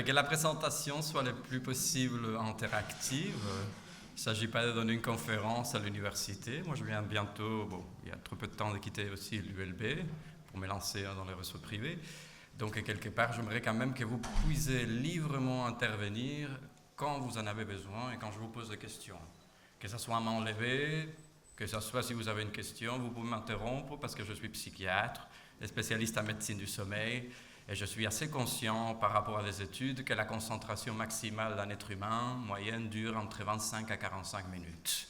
que la présentation soit le plus possible interactive. Il ne s'agit pas de donner une conférence à l'université. Moi, je viens bientôt, il y a trop peu de temps de quitter aussi l'ULB pour me lancer dans les réseaux privés. Donc, quelque part, j'aimerais quand même que vous puissiez librement intervenir quand vous en avez besoin et quand je vous pose des questions. Que ce soit à main levée, que ce soit si vous avez une question, vous pouvez m'interrompre parce que je suis psychiatre et spécialiste en médecine du sommeil. Et je suis assez conscient par rapport à des études que la concentration maximale d'un être humain moyenne dure entre 25 à 45 minutes.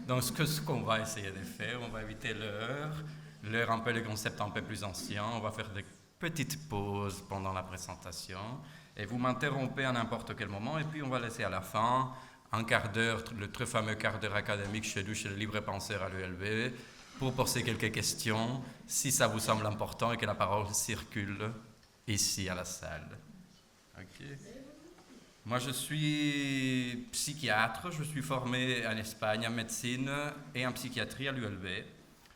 Donc ce qu'on va essayer de faire, on va éviter l'heure un peu les concepts un peu plus anciens, on va faire des petites pauses pendant la présentation et vous m'interrompez à n'importe quel moment et puis on va laisser à la fin un quart d'heure, le très fameux quart d'heure académique chez nous, chez le Libre Penseur à l'ULB, pour poser quelques questions si ça vous semble important et que la parole circule ici à la salle. Okay. Moi, je suis psychiatre, je suis formé en Espagne en médecine et en psychiatrie à l'ULB.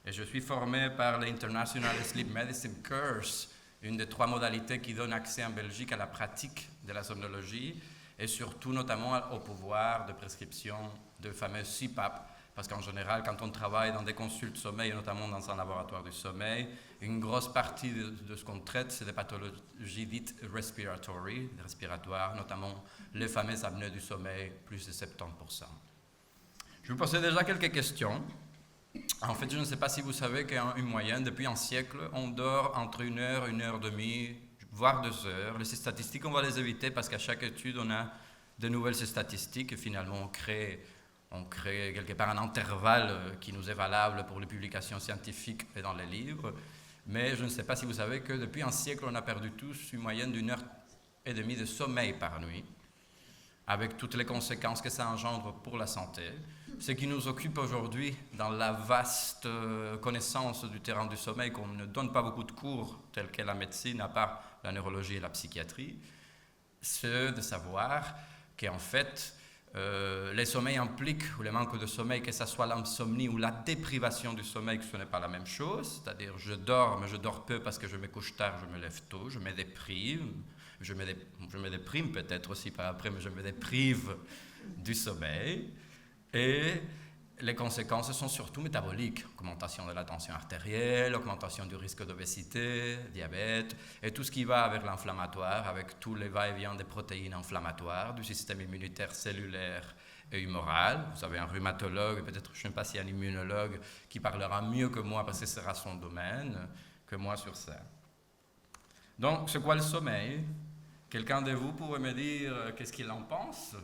Et je suis formé par l'International Sleep Medicine Course, une des 3 modalités qui donne accès en Belgique à la pratique de la somnologie et surtout notamment au pouvoir de prescription de fameux CPAP. Parce qu'en général, quand on travaille dans des consultes sommeil, et notamment dans un laboratoire du sommeil, une grosse partie de ce qu'on traite, c'est des pathologies dites respiratoires, notamment les fameuses apnées du sommeil, plus de 70%. Je vous posais déjà quelques questions. En fait, je ne sais pas si vous savez qu'en une moyenne, depuis un siècle, on dort entre 1 heure, 1 heure et demie, voire 2 heures. Les statistiques, on va les éviter parce qu'à chaque étude, on a de nouvelles statistiques et finalement, on crée quelque part un intervalle qui nous est valable pour les publications scientifiques et dans les livres. Mais je ne sais pas si vous savez que depuis un siècle, on a perdu tous une moyenne d'1 heure et demie de sommeil par nuit, avec toutes les conséquences que ça engendre pour la santé. Ce qui nous occupe aujourd'hui dans la vaste connaissance du terrain du sommeil, qu'on ne donne pas beaucoup de cours, tels que la médecine, à part la neurologie et la psychiatrie, c'est de savoir qu'en fait, les sommeils impliquent, ou le manque de sommeil, que ce soit l'insomnie ou la déprivation du sommeil, que ce n'est pas la même chose, c'est-à-dire je dors, mais je dors peu parce que je me couche tard, je me lève tôt, je me déprime, je me déprime peut-être aussi par après, mais je me déprive du sommeil, et les conséquences sont surtout métaboliques, augmentation de la tension artérielle, augmentation du risque d'obésité, diabète, et tout ce qui va avec l'inflammatoire, avec tous les va-et-vient des protéines inflammatoires, du système immunitaire cellulaire et humoral. Vous avez un rhumatologue, peut-être, je ne sais pas s'il y a un immunologue qui parlera mieux que moi, parce que ce sera son domaine, que moi sur ça. Donc, c'est quoi le sommeil? Quelqu'un de vous pourrait me dire qu'est-ce qu'il en pense?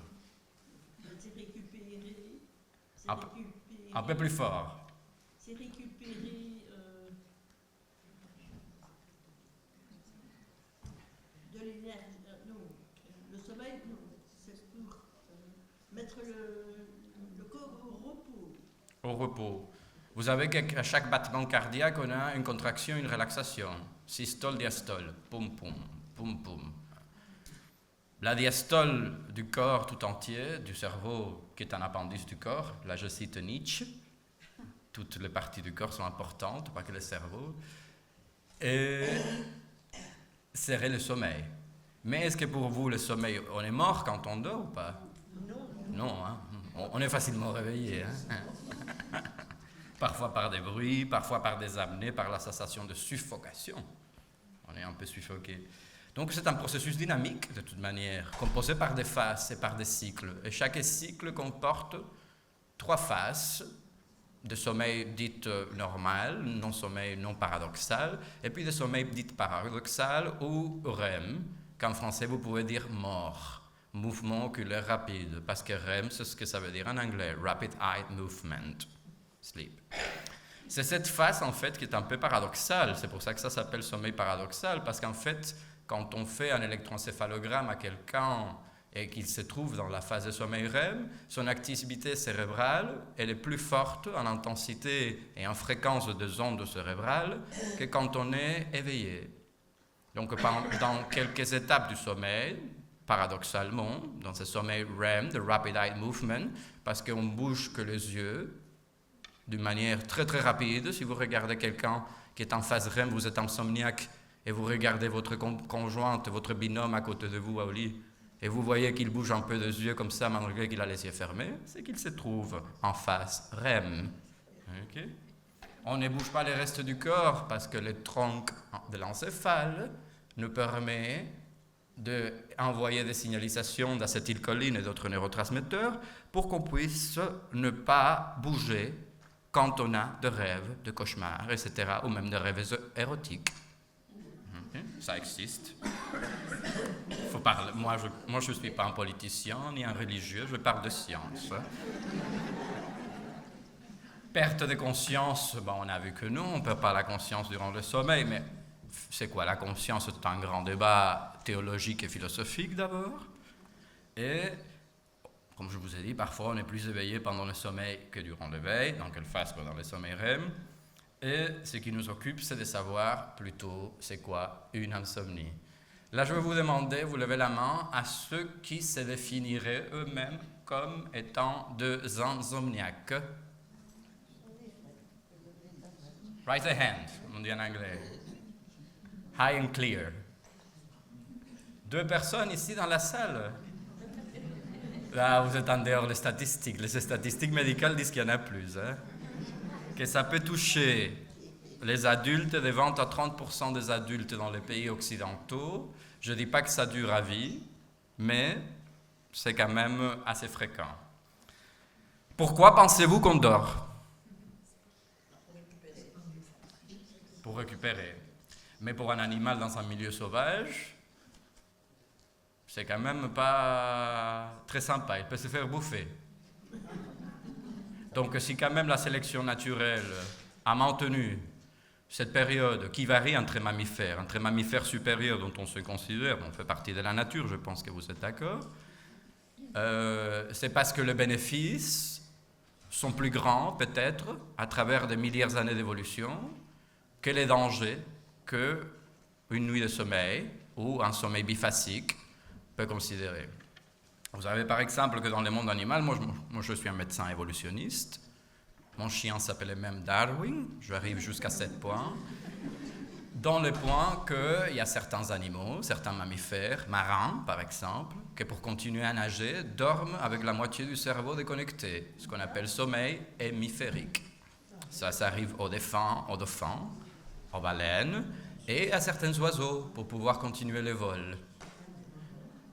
Un peu plus fort. C'est récupérer de l'énergie. Non, le sommeil, non, c'est pour mettre le corps au repos. Au repos. Vous savez qu'à chaque battement cardiaque, on a une contraction, une relaxation. Systole, diastole. Poum, poum, poum, poum. La diastole du corps tout entier, du cerveau qui est un appendice du corps, là je cite Nietzsche, toutes les parties du corps sont importantes, pas que le cerveau, et serait le sommeil. Mais est-ce que pour vous le sommeil, on est mort quand on dort ou pas? Non. Non, hein? On est facilement réveillé. Hein? Parfois par des bruits, parfois par des apnées, par la sensation de suffocation. On est un peu suffoqué. Donc c'est un processus dynamique, de toute manière, composé par des phases et par des cycles. Et chaque cycle comporte 3 phases de sommeil dit normal, non-sommeil non paradoxal, et puis de sommeil dit paradoxal ou REM, qu'en français vous pouvez dire mort, mouvement oculaire rapide, parce que REM c'est ce que ça veut dire en anglais, Rapid Eye Movement, sleep. C'est cette phase en fait qui est un peu paradoxale, c'est pour ça que ça s'appelle sommeil paradoxal, parce qu'en fait, quand on fait un électroencéphalogramme à quelqu'un et qu'il se trouve dans la phase de sommeil REM, son activité cérébrale elle est plus forte en intensité et en fréquence de ondes cérébrales que quand on est éveillé. Donc dans quelques étapes du sommeil, paradoxalement, dans ce sommeil REM, de Rapid Eye Movement, parce qu'on bouge que les yeux, d'une manière très très rapide, si vous regardez quelqu'un qui est en phase REM, vous êtes insomniaque, et vous regardez votre conjointe, votre binôme à côté de vous au lit, et vous voyez qu'il bouge un peu des yeux comme ça malgré qu'il a les yeux fermés, c'est qu'il se trouve en phase REM. Okay. On ne bouge pas les restes du corps parce que le tronc de l'encéphale nous permet d'envoyer des signalisations d'acétylcholine et d'autres neurotransmetteurs pour qu'on puisse ne pas bouger quand on a de rêves, de cauchemars, etc., ou même de rêves érotiques. Ça existe. Faut parler. Moi, je ne suis pas un politicien ni un religieux, je parle de science. Perte de conscience, on a vu que non, on ne perd pas la conscience durant le sommeil, mais c'est quoi la conscience? C'est un grand débat théologique et philosophique d'abord. Et, comme je vous ai dit, parfois on est plus éveillé pendant le sommeil que durant l'éveil, dans quelle phase pendant le sommeil REM. Et ce qui nous occupe, c'est de savoir plutôt c'est quoi une insomnie. Là, je vais vous demander, vous levez la main, à ceux qui se définiraient eux-mêmes comme étant des insomniaques. Raise a hand, on dit en anglais. High and clear. 2 personnes ici dans la salle. Là, vous êtes en dehors des statistiques. Les statistiques médicales disent qu'il y en a plus. Que ça peut toucher les adultes, de 20 à 30% des adultes dans les pays occidentaux. Je ne dis pas que ça dure à vie, mais c'est quand même assez fréquent. Pourquoi pensez-vous qu'on dort? Pour récupérer. Mais pour un animal dans un milieu sauvage, c'est quand même pas très sympa, il peut se faire bouffer. Donc si quand même la sélection naturelle a maintenu cette période qui varie entre mammifères supérieurs dont on se considère, on fait partie de la nature, je pense que vous êtes d'accord, c'est parce que les bénéfices sont plus grands peut-être à travers des milliers d'années d'évolution que les dangers qu'une nuit de sommeil ou un sommeil biphasique peut considérer. Vous savez par exemple que dans le monde animal, moi je suis un médecin évolutionniste, mon chien s'appelait même Darwin, j'arrive jusqu'à 7 points, dans le point qu'il y a certains animaux, certains mammifères, marins par exemple, qui pour continuer à nager, dorment avec la moitié du cerveau déconnecté, ce qu'on appelle sommeil hémisphérique. Ça arrive aux dauphins, aux baleines et à certains oiseaux pour pouvoir continuer le vol.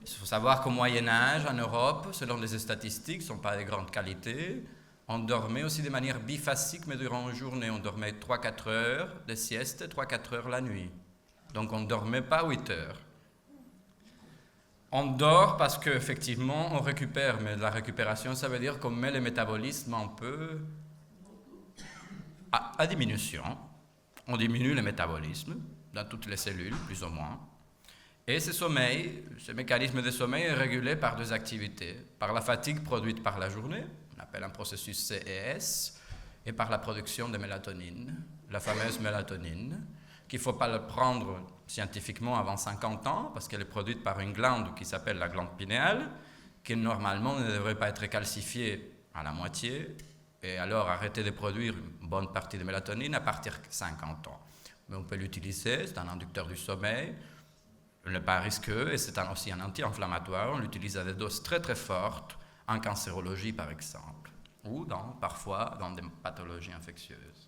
Il faut savoir qu'au Moyen-Âge, en Europe, selon les statistiques, ne sont pas de grande qualité, on dormait aussi de manière biphasique, mais durant une journée, on dormait 3-4 heures de sieste, 3-4 heures la nuit. Donc on ne dormait pas 8 heures. On dort parce qu'effectivement, on récupère, mais la récupération, ça veut dire qu'on met le métabolisme un peu à diminution. On diminue le métabolisme dans toutes les cellules, plus ou moins. Et ce mécanisme de sommeil est régulé par 2 activités. Par la fatigue produite par la journée, on appelle un processus CES, et par la production de mélatonine, la fameuse mélatonine, qu'il ne faut pas le prendre scientifiquement avant 50 ans, parce qu'elle est produite par une glande qui s'appelle la glande pinéale, qui normalement ne devrait pas être calcifiée à la moitié, et alors arrêter de produire une bonne partie de mélatonine à partir de 50 ans. Mais on peut l'utiliser, c'est un inducteur du sommeil, il n'est pas risqueux et c'est aussi un anti-inflammatoire. On l'utilise à des doses très très fortes en cancérologie par exemple, ou parfois dans des pathologies infectieuses.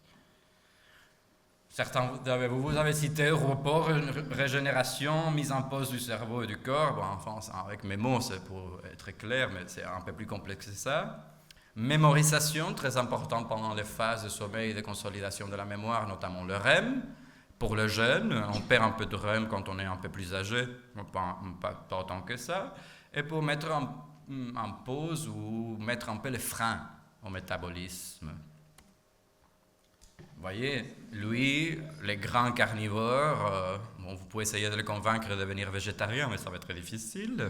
Certains, vous avez cité repos, régénération, mise en pause du cerveau et du corps. Enfin, avec mes mots, c'est pour être clair, mais c'est un peu plus complexe que ça. Mémorisation, très important pendant les phases de sommeil et de consolidation de la mémoire, notamment le REM. Pour le jeune, on perd un peu de REM quand on est un peu plus âgé, pas autant que ça. Et pour mettre en pause ou mettre un peu les freins au métabolisme. Vous voyez, lui, les grands carnivores, vous pouvez essayer de le convaincre de devenir végétarien, mais ça va être très difficile.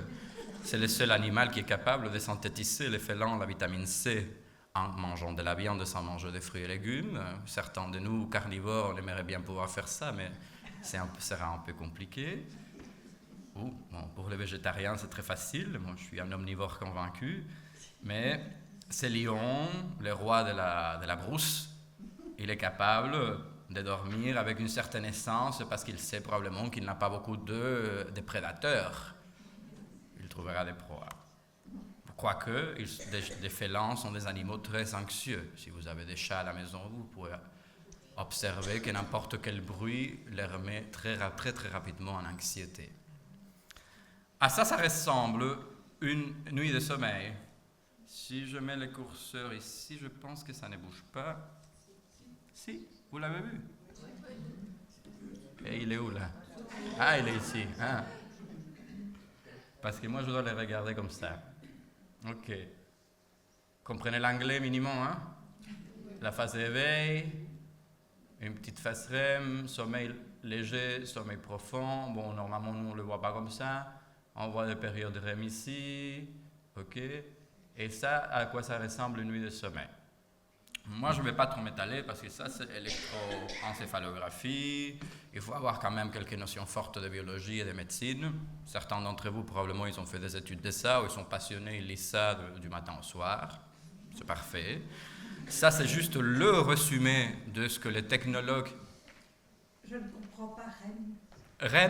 C'est le seul animal qui est capable de synthétiser les félins, la vitamine C, en mangeant de la viande sans manger des fruits et légumes. Certains de nous, carnivores, on aimerait bien pouvoir faire ça, mais ça sera un peu compliqué. Pour les végétariens, c'est très facile. Moi, je suis un omnivore convaincu. Mais c'est Lion, le roi de la brousse. Il est capable de dormir avec une certaine essence parce qu'il sait probablement qu'il n'a pas beaucoup de prédateurs. Il trouvera des proies. Quoique, des félins sont des animaux très anxieux. Si vous avez des chats à la maison, vous pourrez observer que n'importe quel bruit les remet très rapidement en anxiété. À ça ressemble une nuit de sommeil. Si je mets le curseur ici, je pense que ça ne bouge pas. Si, vous l'avez vu? Et il est où là? Ah, il est ici. Ah. Parce que moi, je dois les regarder comme ça. Ok. Comprenez l'anglais minimum, hein? La phase d'éveil, une petite phase REM, sommeil léger, sommeil profond. Bon, normalement, nous, on ne le voit pas comme ça. On voit des périodes REM ici. Ok. Et ça, à quoi ça ressemble une nuit de sommeil? Moi, je ne vais pas trop m'étaler parce que ça, c'est électroencéphalographie. Il faut avoir quand même quelques notions fortes de biologie et de médecine. Certains d'entre vous, probablement, ils ont fait des études de ça ou ils sont passionnés, ils lisent ça du matin au soir. C'est parfait. Ça, c'est juste le résumé de ce que les technologues... Je ne comprends pas REM.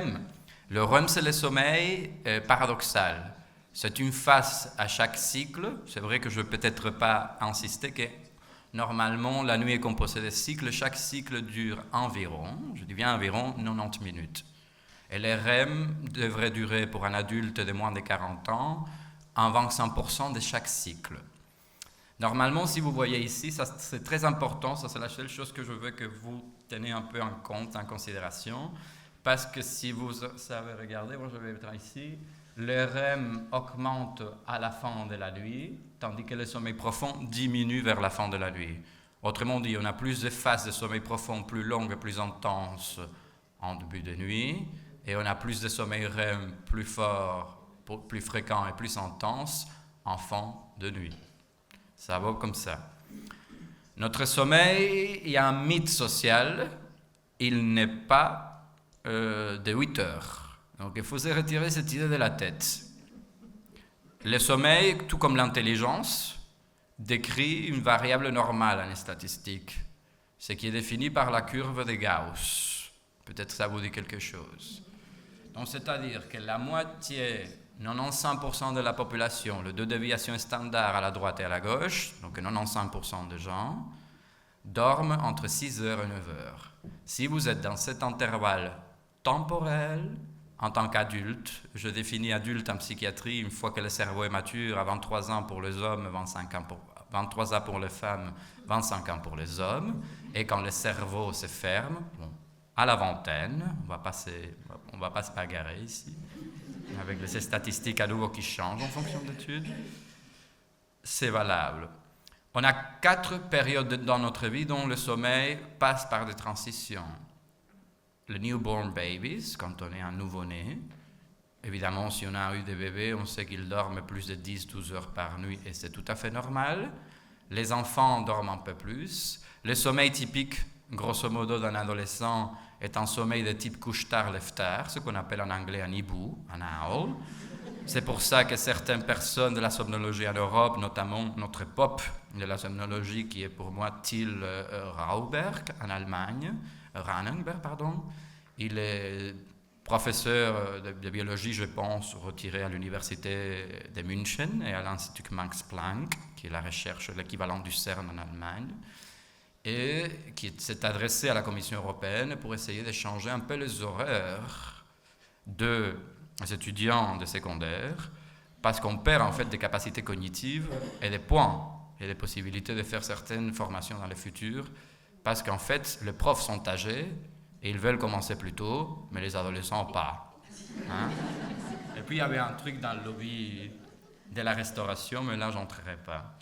REM. Le REM, c'est le sommeil paradoxal. C'est une phase à chaque cycle. C'est vrai que je ne vais peut-être pas insister que normalement, la nuit est composée de cycles. Chaque cycle dure environ, je dis bien environ, 90 minutes. Et les REM devraient durer pour un adulte de moins de 40 ans en 25% de chaque cycle. Normalement, si vous voyez ici, ça, c'est très important. Ça, c'est la seule chose que je veux que vous teniez un peu en compte, en considération. Parce que si vous savez regarder, moi je vais mettre ici, le REM augmente à la fin de la nuit, tandis que le sommeil profond diminue vers la fin de la nuit. Autrement dit, on a plus de phases de sommeil profond plus longues et plus intenses en début de nuit, et on a plus de sommeil REM plus fort, plus fréquent et plus intense en fin de nuit. Ça va comme ça. Notre sommeil, il y a un mythe social, il n'est pas de 8 heures. Donc il faut se retirer cette idée de la tête. Le sommeil, tout comme l'intelligence, décrit une variable normale en statistique, ce qui est défini par la courbe de Gauss. Peut-être ça vous dit quelque chose. Donc c'est-à-dire que la moitié, 95% de la population, les deux déviations standards à la droite et à la gauche, donc 95% des gens, dorment entre 6 heures et 9 heures. Si vous êtes dans cet intervalle temporel, en tant qu'adulte, je définis adulte en psychiatrie une fois que le cerveau est mature à 23 ans pour les hommes, 23 ans pour les femmes, 25 ans pour les hommes, et quand le cerveau se ferme, bon, à la vingtaine, on va pas se bagarrer ici, avec ces statistiques à nouveau qui changent en fonction d'études, c'est valable. On a 4 périodes dans notre vie dont le sommeil passe par des transitions. Le newborn babies, quand on est un nouveau-né. Évidemment, si on a eu des bébés, on sait qu'ils dorment plus de 10-12 heures par nuit et c'est tout à fait normal. Les enfants dorment un peu plus. Le sommeil typique, grosso modo, d'un adolescent est un sommeil de type couche-tard, lève-tard, ce qu'on appelle en anglais un hibou, un owl. C'est pour ça que certaines personnes de la somnologie en Europe, notamment notre pop de la somnologie qui est pour moi Till Rauberg en Allemagne, Raubenberg, pardon. Il est professeur de biologie, je pense, retiré à l'université de München et à l'Institut Max Planck, qui est la recherche, l'équivalent du CERN en Allemagne, et qui s'est adressé à la Commission européenne pour essayer de changer un peu les horaires des étudiants de secondaire, parce qu'on perd en fait des capacités cognitives et des points et des possibilités de faire certaines formations dans le futur, parce qu'en fait, les profs sont âgés et ils veulent commencer plus tôt, mais les adolescents pas. Hein? Et puis il y avait un truc dans le lobby de la restauration, mais là, j'entrerai pas.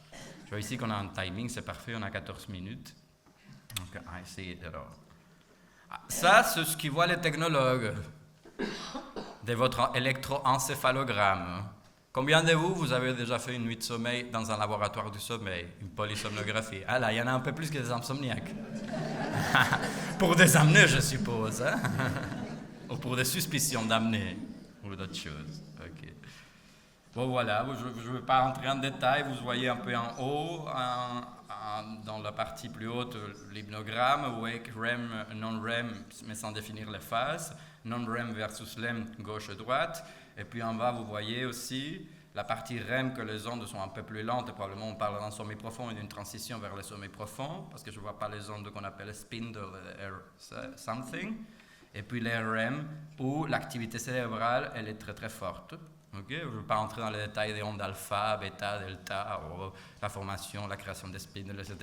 Je vois ici qu'on a un timing, c'est parfait, on a 14 minutes. Donc, ça, c'est ce qu'ils voient les technologues de votre électroencéphalogramme. Combien de vous avez déjà fait une nuit de sommeil dans un laboratoire du sommeil, une polysomnographie? Ah là, il y en a un peu plus que des insomniaques. Pour des apnées, je suppose. Hein? Ou pour des suspicions d'apnée, ou d'autres choses. Okay. Bon, voilà, je ne vais pas entrer en détail. Vous voyez un peu en haut, dans la partie plus haute, l'hypnogramme, wake, REM, non-REM, mais sans définir les phases. Non-REM versus REM, gauche-droite. Et puis en bas, vous voyez aussi la partie REM, que les ondes sont un peu plus lentes. Et probablement, on parle d'un sommeil profond et d'une transition vers le sommeil profond, parce que je ne vois pas les ondes qu'on appelle spindle something. Et puis les REM, où l'activité cérébrale, elle est très très forte. Okay? Je ne veux pas entrer dans les détails des ondes alpha, bêta, delta, la formation, la création des spindles, etc.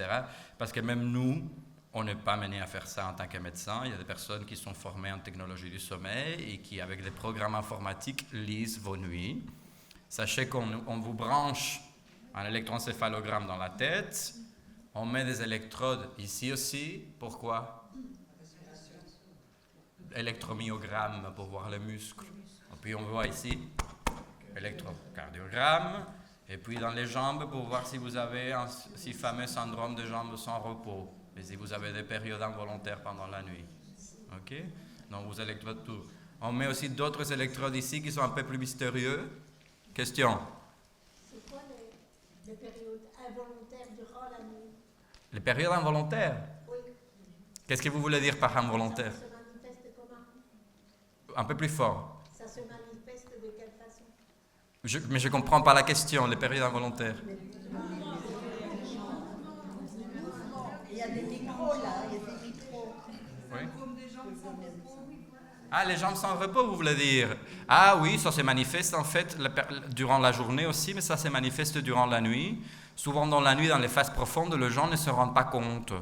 Parce que même nous, on n'est pas mené à faire ça en tant que médecin. Il y a des personnes qui sont formées en technologie du sommeil et qui, avec des programmes informatiques, lisent vos nuits. Sachez qu'on vous branche un électroencéphalogramme dans la tête. On met des électrodes ici aussi. Pourquoi? Électromyogramme pour voir les muscles. Et puis on voit ici électrocardiogramme. Et puis dans les jambes pour voir si vous avez un si fameux syndrome de jambes sans repos. Et si vous avez des périodes involontaires pendant la nuit. OK? Donc vous électrodes tout. On met aussi d'autres électrodes ici qui sont un peu plus mystérieux. Question? C'est quoi les périodes involontaires durant la nuit? Les périodes involontaires? Oui. Qu'est-ce que vous voulez dire par involontaire? Ça se manifeste comment? Un peu plus fort. Ça se manifeste de quelle façon? Mais je ne comprends pas la question, les périodes involontaires. Il y a des micros là, il y a des micros. Oui. Ah, les jambes sans repos, vous voulez dire? Ah oui, ça se manifeste en fait durant la journée aussi, mais ça se manifeste durant la nuit. Souvent dans la nuit, dans les phases profondes, les gens ne se rendent pas compte.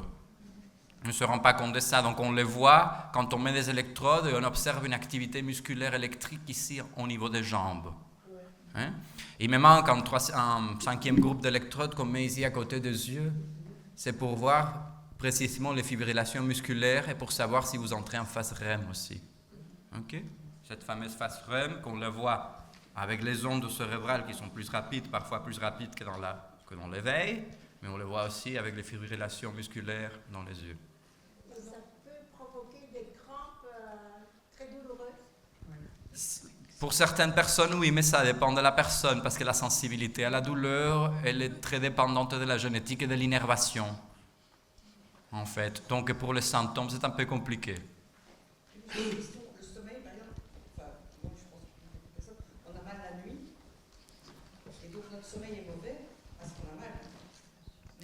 Ne se rendent pas compte de ça. Donc on les voit quand on met des électrodes et on observe une activité musculaire électrique ici au niveau des jambes. Hein? Il me manque un 5e groupe d'électrodes qu'on met ici à côté des yeux. C'est pour voir précisément les fibrillations musculaires et pour savoir si vous entrez en phase REM aussi. Okay? Cette fameuse phase REM qu'on le voit avec les ondes cérébrales qui sont plus rapides, parfois plus rapides que dans l'éveil, mais on le voit aussi avec les fibrillations musculaires dans les yeux. Et ça peut provoquer des crampes très douloureuses? Pour certaines personnes, oui, mais ça dépend de la personne, parce que la sensibilité à la douleur, elle est très dépendante de la génétique et de l'innervation, en fait. Donc pour les symptômes, c'est un peu compliqué. Le sommeil, par exemple, enfin, moi je pense que personne, on a mal la nuit, et donc notre sommeil est mauvais parce qu'on a mal.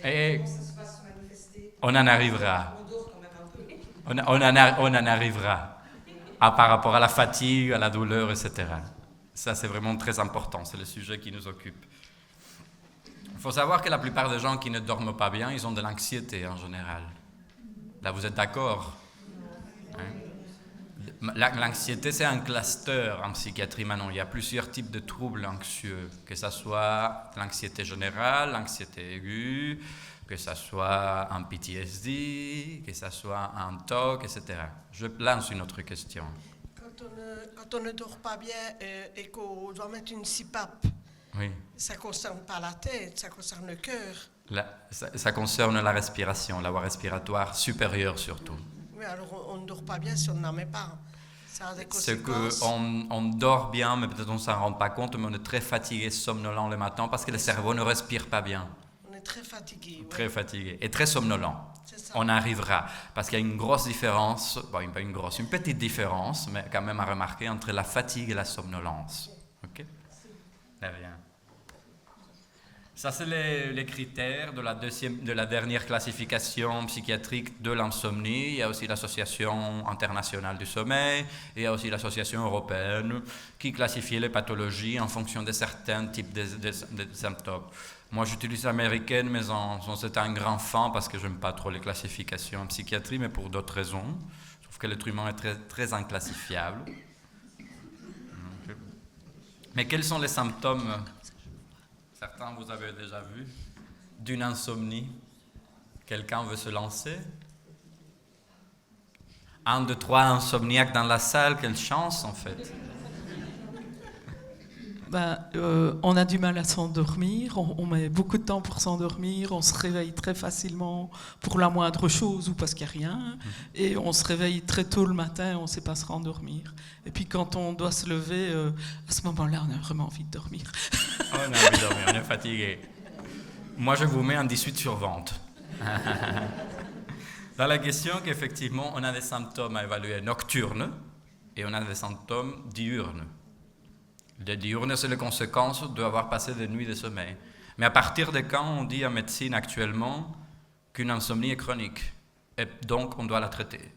Mais comment ça se passe se manifester? On en arrivera. On dort quand même un peu. On en arrivera. Par rapport à la fatigue, à la douleur, etc. Ça, c'est vraiment très important. C'est le sujet qui nous occupe. Il faut savoir que la plupart des gens qui ne dorment pas bien, ils ont de l'anxiété en général. Là, vous êtes d'accord? Hein? L'anxiété, c'est un cluster en psychiatrie maintenant. Il y a plusieurs types de troubles anxieux, que ce soit l'anxiété générale, l'anxiété aiguë, que ce soit un PTSD, que ce soit un TOC, etc. Je lance une autre question. Quand on ne dort pas bien et qu'on doit mettre une CPAP, Oui. ça ne concerne pas la tête, ça concerne le cœur. Ça concerne la respiration, la voie respiratoire supérieure surtout. Oui, alors on ne dort pas bien si on n'en met pas. Ça a des C'est conséquences. qu'on dort bien, mais peut-être on ne s'en rend pas compte, mais on est très fatigué, somnolent le matin parce que le cerveau ne respire pas bien. On est très fatigué. Ouais. Très fatigué et très somnolent. C'est ça. On arrivera, parce qu'il y a une grosse différence, une petite différence, mais quand même à remarquer entre la fatigue et la somnolence. Ok? De rien. Ça, c'est les critères de la dernière classification psychiatrique de l'insomnie. Il y a aussi l'Association internationale du sommeil, et il y a aussi l'Association européenne qui classifie les pathologies en fonction de certains types de symptômes. Moi, j'utilise l'américaine, mais c'est un grand fan parce que je n'aime pas trop les classifications en psychiatrie, mais pour d'autres raisons. Je trouve que l'être humain est très, très inclassifiable. Mais quels sont les symptômes? Certains, vous avez déjà vu, d'une insomnie. Quelqu'un veut se lancer? 1, 2, 3 insomniaques dans la salle, quelle chance en fait. On a du mal à s'endormir, on met beaucoup de temps pour s'endormir, on se réveille très facilement pour la moindre chose ou parce qu'il n'y a rien, et on se réveille très tôt le matin, on ne sait pas se rendormir. Et puis quand on doit se lever, à ce moment-là, on a vraiment envie de dormir. On a envie de dormir, on est fatigué. Moi, je vous mets un 18 sur 20. Dans la question qu'effectivement, on a des symptômes à évaluer nocturnes et on a des symptômes diurnes. Les diurnes, c'est les conséquences d'avoir passé des nuits de sommeil. Mais à partir de quand on dit en médecine actuellement qu'une insomnie est chronique et donc on doit la traiter?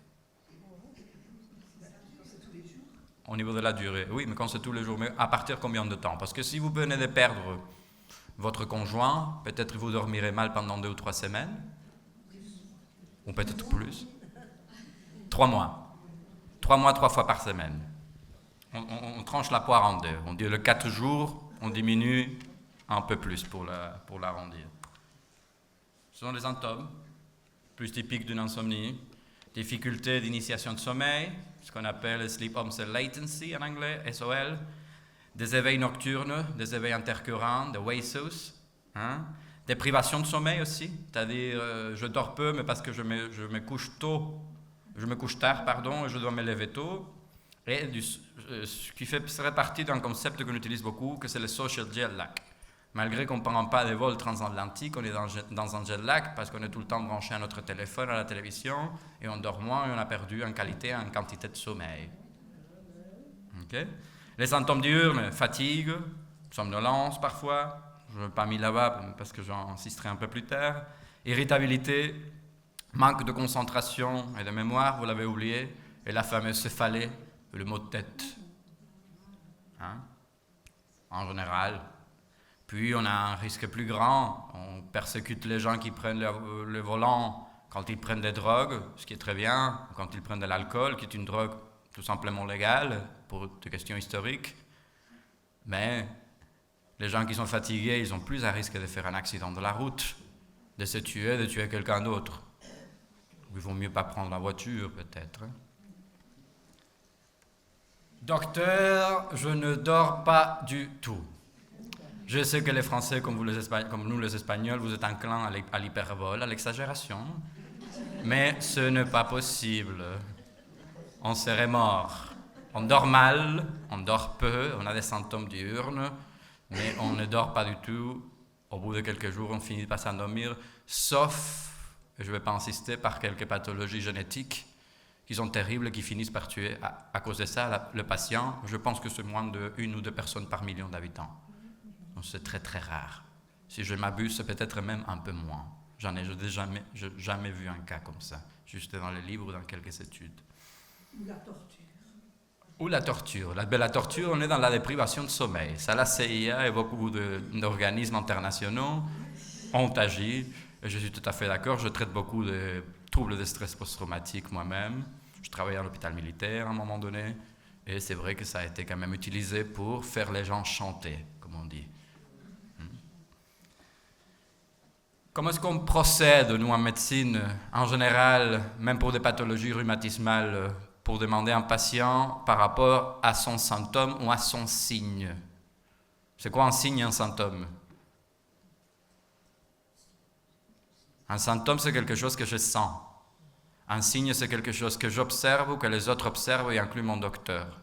Au niveau de la durée. Oui, mais quand c'est tous les jours. Mais à partir de combien de temps? Parce que si vous venez de perdre votre conjoint, peut-être vous dormirez mal pendant 2 ou 3 semaines. Ou peut-être plus. 3 mois. 3 mois, 3 fois par semaine. On tranche la poire en 2. On dit le 4 jours, on diminue un peu plus pour l'arrondir. Ce sont les symptômes plus typiques d'une insomnie. Difficulté d'initiation de sommeil, ce qu'on appelle Sleep Onset Latency en anglais, SOL. Des éveils nocturnes, des éveils intercurrents, des WASOs. Des privations de sommeil aussi, c'est-à-dire je dors peu, mais parce que je me couche tard, et je dois me lever tôt. Et ce qui serait partie d'un concept qu'on utilise beaucoup, que c'est le social jet lag. Malgré qu'on ne prend pas des vols transatlantiques, on est dans un jet lag parce qu'on est tout le temps branché à notre téléphone, à la télévision, et on dort moins et on a perdu en qualité et en quantité de sommeil. Okay? Les symptômes diurnes, fatigue, somnolence parfois, je ne l'ai pas mis là-bas parce que j'en insisterai un peu plus tard, irritabilité, manque de concentration et de mémoire, vous l'avez oublié, et la fameuse céphalée, le mot de tête. En général. Puis on a un risque plus grand, on persécute les gens qui prennent le volant quand ils prennent des drogues, ce qui est très bien, quand ils prennent de l'alcool, qui est une drogue tout simplement légale pour des questions historiques. Mais les gens qui sont fatigués, ils ont plus à risque de faire un accident de la route, de se tuer, de tuer quelqu'un d'autre. Il vaut mieux pas prendre la voiture peut-être. Docteur, je ne dors pas du tout. Je sais que les Français, comme nous les Espagnols, vous êtes enclins à l'hyperbole, à l'exagération. Mais ce n'est pas possible. On serait mort. On dort mal, on dort peu, on a des symptômes diurnes, mais on ne dort pas du tout. Au bout de quelques jours, on finit par s'endormir, sauf, et je ne vais pas insister, par quelques pathologies génétiques qui sont terribles, qui finissent par tuer à cause de ça le patient. Je pense que c'est moins de 1 ou 2 personnes par million d'habitants. Donc c'est très très rare. Si je m'abuse, c'est peut-être même un peu moins. Je n'ai jamais vu un cas comme ça, juste dans les livres ou dans quelques études. Ou la torture. La torture, on est dans la déprivation de sommeil. Ça, la CIA et beaucoup d'organismes internationaux ont agi. Et je suis tout à fait d'accord. Je traite beaucoup de troubles de stress post-traumatique moi-même. Je travaillais à l'hôpital militaire à un moment donné. Et c'est vrai que ça a été quand même utilisé pour faire les gens chanter, comme on dit. Comment est-ce qu'on procède, nous, en médecine, en général, même pour des pathologies rhumatismales, pour demander à un patient par rapport à son symptôme ou à son signe? C'est quoi un signe et un symptôme? Un symptôme, c'est quelque chose que je sens. Un signe, c'est quelque chose que j'observe ou que les autres observent, y inclut mon docteur.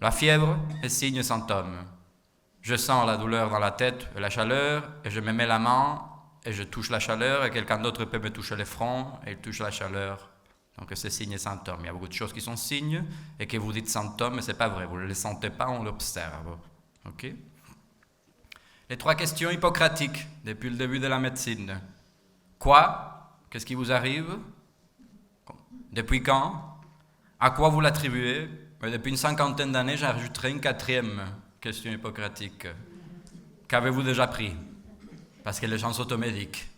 La fièvre est signe et symptôme. Je sens la douleur dans la tête et la chaleur, et je me mets la main, et je touche la chaleur, et quelqu'un d'autre peut me toucher le front, et il touche la chaleur. Donc c'est signe et symptôme. Il y a beaucoup de choses qui sont signes, et que vous dites symptômes, mais ce n'est pas vrai. Vous ne les sentez pas, on l'observe. Okay? Les 3 questions hippocratiques, depuis le début de la médecine. Quoi? Qu'est-ce qui vous arrive? Depuis quand? À quoi vous l'attribuez? Depuis une 50aine d'années, j'ajouterai une 4e question hippocratique. Qu'avez-vous déjà pris? Parce que les gens sont automédiques.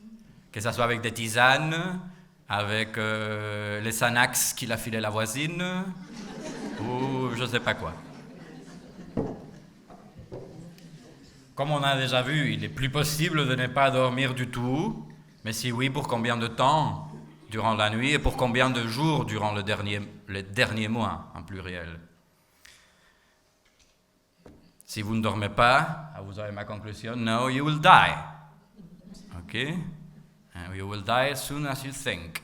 Que ce soit avec des tisanes, avec les Xanax qu'il a filé la voisine, ou je ne sais pas quoi. Comme on a déjà vu, il est plus possible de ne pas dormir du tout, mais si oui, pour combien de temps durant la nuit et pour combien de jours durant le dernier mois, en pluriel. Si vous ne dormez pas, vous avez ma conclusion, no, you will die. Okay? And you will die as soon as you think.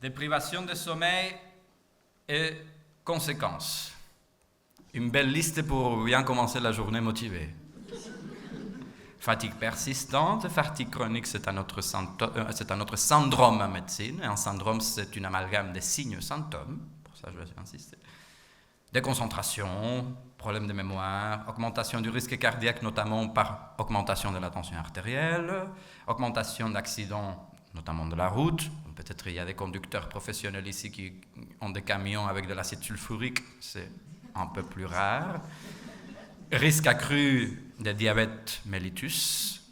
Déprivation de sommeil et conséquences. Une belle liste pour bien commencer la journée motivée. Fatigue persistante, fatigue chronique, c'est un autre syndrome en médecine. Et un syndrome, c'est une amalgame des signes et symptômes. Pour ça, je vais insister. déconcentration, problème de mémoire, augmentation du risque cardiaque, notamment par augmentation de la tension artérielle, augmentation d'accidents, notamment de la route. Peut-être il y a des conducteurs professionnels ici qui ont des camions avec de l'acide sulfurique, c'est un peu plus rare. Risque accru de diabète mellitus,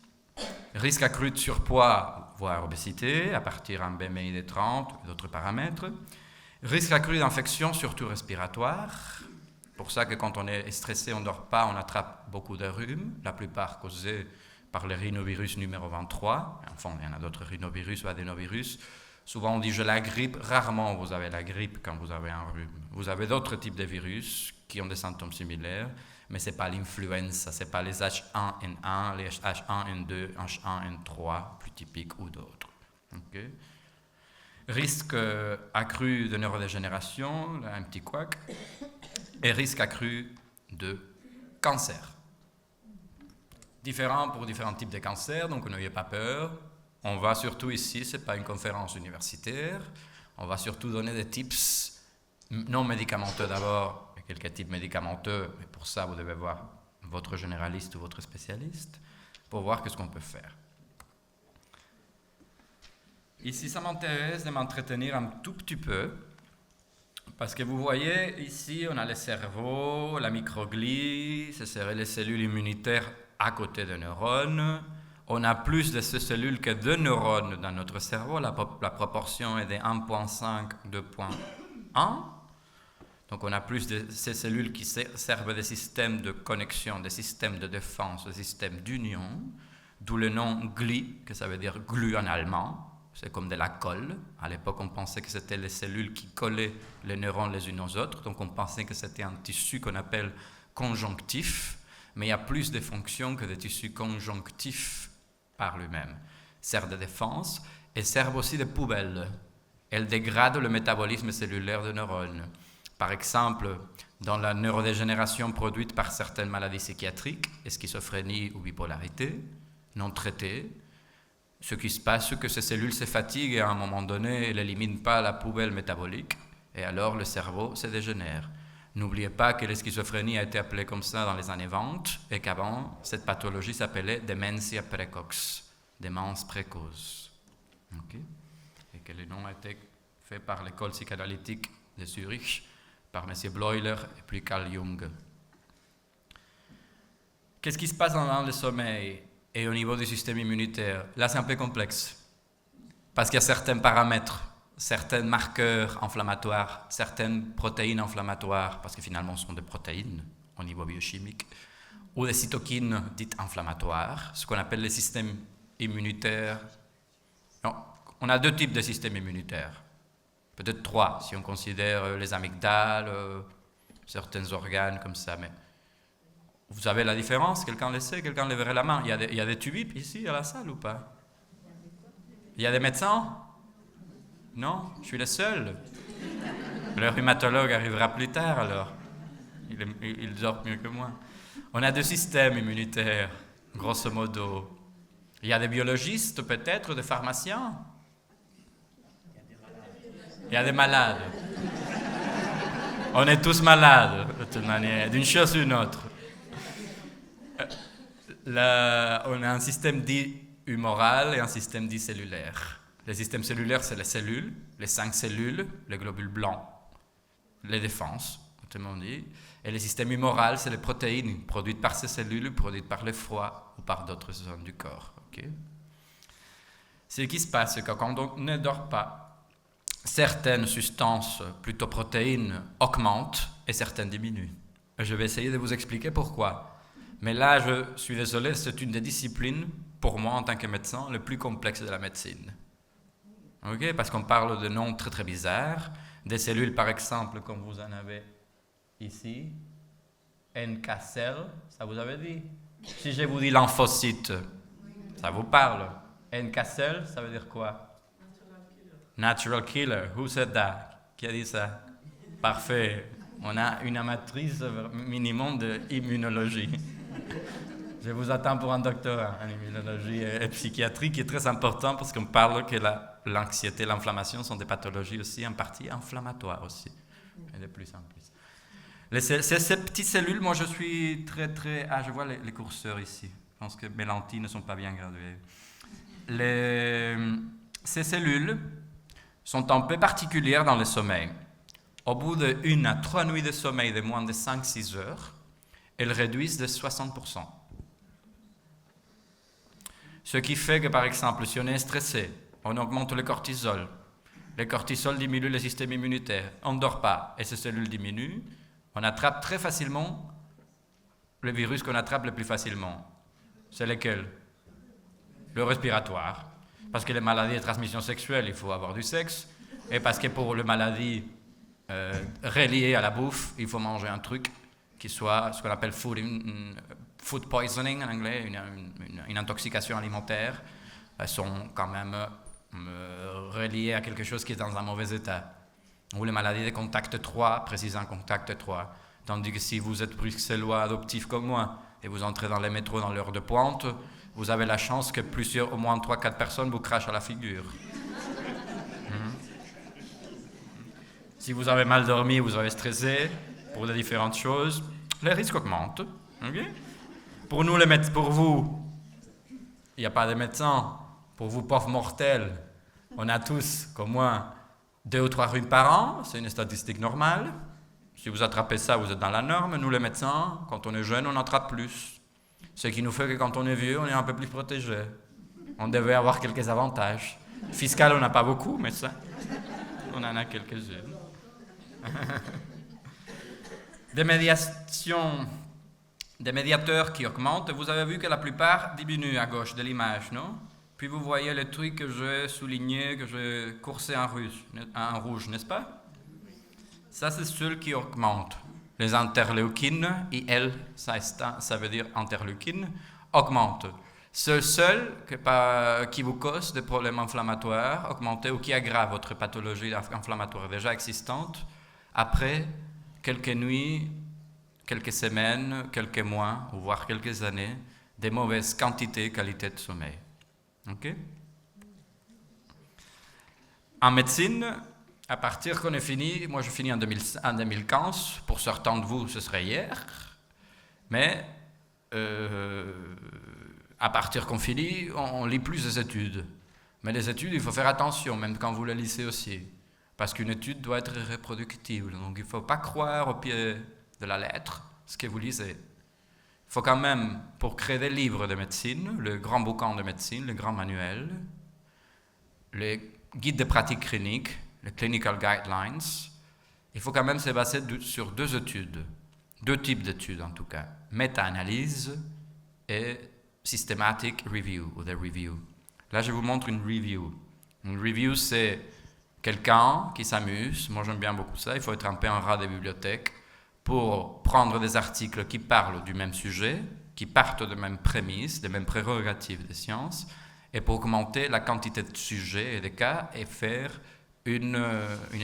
risque accru de surpoids, voire obésité, à partir d'un BMI de 30 et d'autres paramètres. Risque accru d'infection, surtout respiratoire. Pour ça que quand on est stressé, on ne dort pas, on attrape beaucoup de rhumes, la plupart causés par le rhinovirus numéro 23. Enfin, il y en a d'autres rhinovirus ou adénovirus. Souvent, on dit « j'ai la grippe ». Rarement, vous avez la grippe quand vous avez un rhume. Vous avez d'autres types de virus qui ont des symptômes similaires, mais ce n'est pas l'influenza, ce n'est pas les H1N1, les H1N2, H1N3, plus typiques ou d'autres. Okay. Risque accru de neurodégénération, un petit couac, et risque accru de cancer. Différent pour différents types de cancers, donc n'ayez pas peur. On va surtout ici, ce n'est pas une conférence universitaire, on va surtout donner des tips non médicamenteux d'abord, et quelques types médicamenteux, mais pour ça vous devez voir votre généraliste ou votre spécialiste, pour voir ce qu'on peut faire. Ici, ça m'intéresse de m'entretenir un tout petit peu, parce que vous voyez, ici, on a le cerveau, la microglie, ce seraient les cellules immunitaires à côté des neurones. On a plus de ces cellules que de neurones dans notre cerveau, la proportion est de 1,5, 2,1. Donc on a plus de ces cellules qui servent des systèmes de connexion, des systèmes de défense, des systèmes d'union, d'où le nom glie, que ça veut dire glu en allemand. C'est comme de la colle. À l'époque, on pensait que c'était les cellules qui collaient les neurones les unes aux autres. Donc, on pensait que c'était un tissu qu'on appelle conjonctif. Mais il y a plus de fonctions que des tissus conjonctifs par lui-même. Servent de défense et servent aussi de poubelle. Elles dégradent le métabolisme cellulaire des neurones. Par exemple, dans la neurodégénération produite par certaines maladies psychiatriques, schizophrénie ou bipolarité, non traitées, ce qui se passe, c'est que ces cellules se fatiguent et à un moment donné, elles n'éliminent pas la poubelle métabolique et alors le cerveau se dégénère. N'oubliez pas que la schizophrénie a été appelée comme ça dans les années 20 et qu'avant, cette pathologie s'appelait dementia precox, démence précoce. Okay. Et que le nom a été fait par l'école psychanalytique de Zurich, par M. Bleuler et puis Carl Jung. Qu'est-ce qui se passe dans le sommeil et au niveau du système immunitaire? Là, c'est un peu complexe, parce qu'il y a certains paramètres, certains marqueurs inflammatoires, certaines protéines inflammatoires, parce que finalement, ce sont des protéines au niveau biochimique, ou des cytokines dites inflammatoires, ce qu'on appelle les systèmes immunitaires. Non, on a deux types de systèmes immunitaires, peut-être trois, si on considère les amygdales, certains organes comme ça, mais vous savez la différence? Quelqu'un le sait? Quelqu'un lèverait la main? Il y a des tubipes ici à la salle ou pas? Il y a des médecins? Non? Je suis le seul. Le rhumatologue arrivera plus tard alors. Il dort mieux que moi. On a deux systèmes immunitaires, grosso modo. Il y a des biologistes peut-être, des pharmaciens? Il y a des malades. On est tous malades, de toute manière, d'une chose ou d'une autre. On a un système dit humoral et un système dit cellulaire. Le système cellulaire, c'est les cellules, les 5 cellules, les globules blancs, les défenses, autrement dit. Et le système humoral, c'est les protéines produites par ces cellules, produites par le foie ou par d'autres zones du corps. Okay? Ce qui se passe, c'est que quand on ne dort pas, certaines substances, plutôt protéines, augmentent et certaines diminuent. Et je vais essayer de vous expliquer pourquoi. Mais là, je suis désolé, c'est une des disciplines, pour moi en tant que médecin, le plus complexe de la médecine. Okay? Parce qu'on parle de noms très très bizarres, des cellules par exemple, comme vous en avez ici, NK cell, ça vous avait dit? Si je vous dis lymphocyte, ça vous parle? NK cell, ça veut dire quoi? Natural killer. Who said that? Qui a dit ça? Parfait. On a une amatrice minimum d'immunologie. Je vous attends pour un doctorat en immunologie et psychiatrie qui est très important parce qu'on parle que l'anxiété et l'inflammation sont des pathologies aussi en partie inflammatoires aussi, et de plus en plus. Ces petites cellules, moi je suis très très... Ah, je vois les curseurs ici. Je pense que mes lentilles ne sont pas bien graduées. Ces cellules sont un peu particulières dans le sommeil. Au bout de 1 à 3 nuits de sommeil de moins de 5-6 heures, elles réduisent de 60%. Ce qui fait que, par exemple, si on est stressé, on augmente le cortisol. Le cortisol diminue le système immunitaire. On ne dort pas et ces cellules diminuent. On attrape très facilement le virus qu'on attrape le plus facilement. C'est lequel? Le respiratoire. Parce que les maladies de transmission sexuelle, il faut avoir du sexe. Et parce que pour les maladies reliées à la bouffe, il faut manger un truc qui soit ce qu'on appelle food poisoning en anglais, une intoxication alimentaire. Elles sont quand même reliées à quelque chose qui est dans un mauvais état. Ou les maladies de contact 3, précisant contact 3. Tandis que si vous êtes bruxellois adoptif comme moi et vous entrez dans les métros dans l'heure de pointe, vous avez la chance que au moins 3-4 personnes vous crachent à la figure. Si vous avez mal dormi, vous avez stressé pour des différentes choses, les risques augmentent. Okay? Pour vous, il n'y a pas de médecin. Pour vous, pauvres mortels, on a tous, comme moi, 2 ou 3 rhumes par an. C'est une statistique normale. Si vous attrapez ça, vous êtes dans la norme. Nous, les médecins, quand on est jeune, on attrape plus. Ce qui nous fait que quand on est vieux, on est un peu plus protégé. On devait avoir quelques avantages. Fiscal, on n'a pas beaucoup, mais ça, on en a quelques-unes. Des médiateurs qui augmentent. Vous avez vu que la plupart diminuent à gauche de l'image, non? Puis vous voyez les trucs que j'ai soulignés, que j'ai coursés en rouge, n'est-ce pas? Ça, c'est ceux qui augmentent. Les interleukines, IL, ça veut dire interleukines, augmentent. Ceux qui vous causent des problèmes inflammatoires, augmentés ou qui aggravent votre pathologie inflammatoire déjà existante, après quelques nuits, quelques semaines, quelques mois, ou voire quelques années, des mauvaises qualités de sommeil. Okay? En médecine, à partir qu'on est fini, moi je finis en 2015, pour certains de vous ce serait hier, mais à partir qu'on finit, on lit plus des études. Mais les études, il faut faire attention, même quand vous les lisez aussi, parce qu'une étude doit être reproductible, donc il ne faut pas croire au pied de la lettre ce que vous lisez. Il faut quand même, pour créer des livres de médecine, le grand bouquin de médecine, le grand manuel, les guides de pratique clinique, les clinical guidelines, il faut quand même se baser sur 2 études, 2 types d'études en tout cas, méta-analyse et systematic review, ou the review. Là, je vous montre une review. Une review, c'est quelqu'un qui s'amuse, moi j'aime bien beaucoup ça, il faut être un peu un rat des bibliothèques, pour prendre des articles qui parlent du même sujet, qui partent de mêmes prémices, des mêmes prérogatives des sciences, et pour augmenter la quantité de sujets et de cas et faire une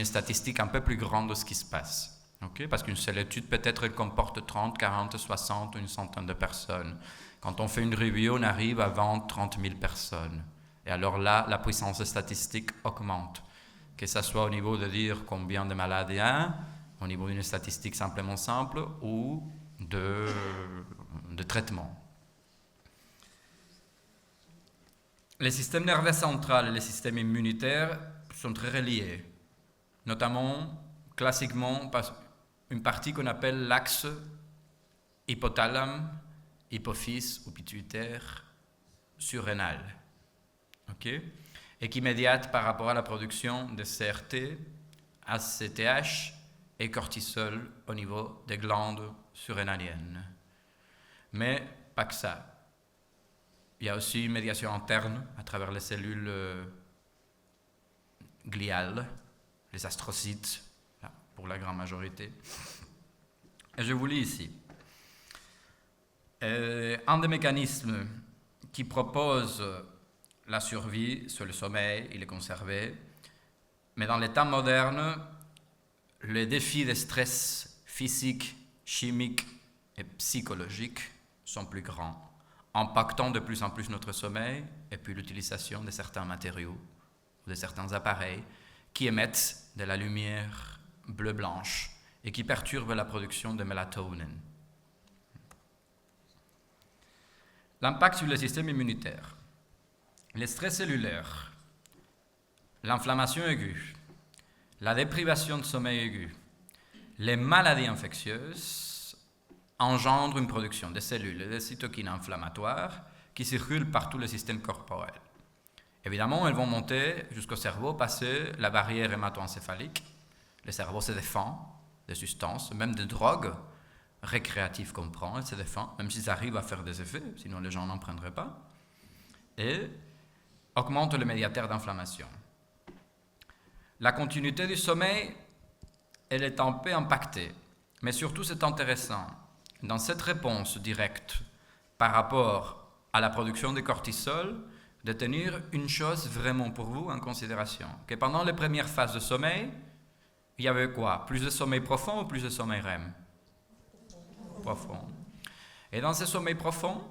statistique un peu plus grande de ce qui se passe. Okay? Parce qu'une seule étude, peut-être, elle comporte 30, 40, 60, une centaine de personnes. Quand on fait une review, on arrive à 20, 30 000 personnes. Et alors là, la puissance statistique augmente. Que ce soit au niveau de dire combien de malades il y a, au niveau d'une statistique simplement simple ou de traitement. Les systèmes nerveux central et les systèmes immunitaires sont très reliés, notamment, classiquement, par une partie qu'on appelle l'axe hypothalame, hypophyse ou pituitaire surrénal, okay? Et qui médiate par rapport à la production de CRT, ACTH et cortisol au niveau des glandes surrénaliennes. Mais pas que ça. Il y a aussi une médiation interne à travers les cellules gliales, les astrocytes, pour la grande majorité. Et je vous lis ici. Un des mécanismes qui propose la survie sur le sommeil, il est conservé, mais dans les temps modernes, les défis de stress physique, chimique et psychologique sont plus grands, impactant de plus en plus notre sommeil et puis l'utilisation de certains matériaux, de certains appareils qui émettent de la lumière bleu-blanche et qui perturbent la production de mélatonine. L'impact sur le système immunitaire. Le stress cellulaire, l'inflammation aiguë, la déprivation de sommeil aigu, les maladies infectieuses engendrent une production de cellules et de cytokines inflammatoires qui circulent par tout le système corporel. Évidemment, elles vont monter jusqu'au cerveau, passer la barrière hémato-encéphalique. Le cerveau se défend des substances, même des drogues récréatives qu'on prend, elle se défend, même si ça arrive à faire des effets, sinon les gens n'en prendraient pas. Et augmente le médiateur d'inflammation. La continuité du sommeil, elle est un peu impactée, mais surtout c'est intéressant, dans cette réponse directe par rapport à la production de cortisol, de tenir une chose vraiment pour vous en considération, que pendant les premières phases de sommeil, il y avait quoi? Plus de sommeil profond ou plus de sommeil REM? Profond. Et dans ce sommeil profond,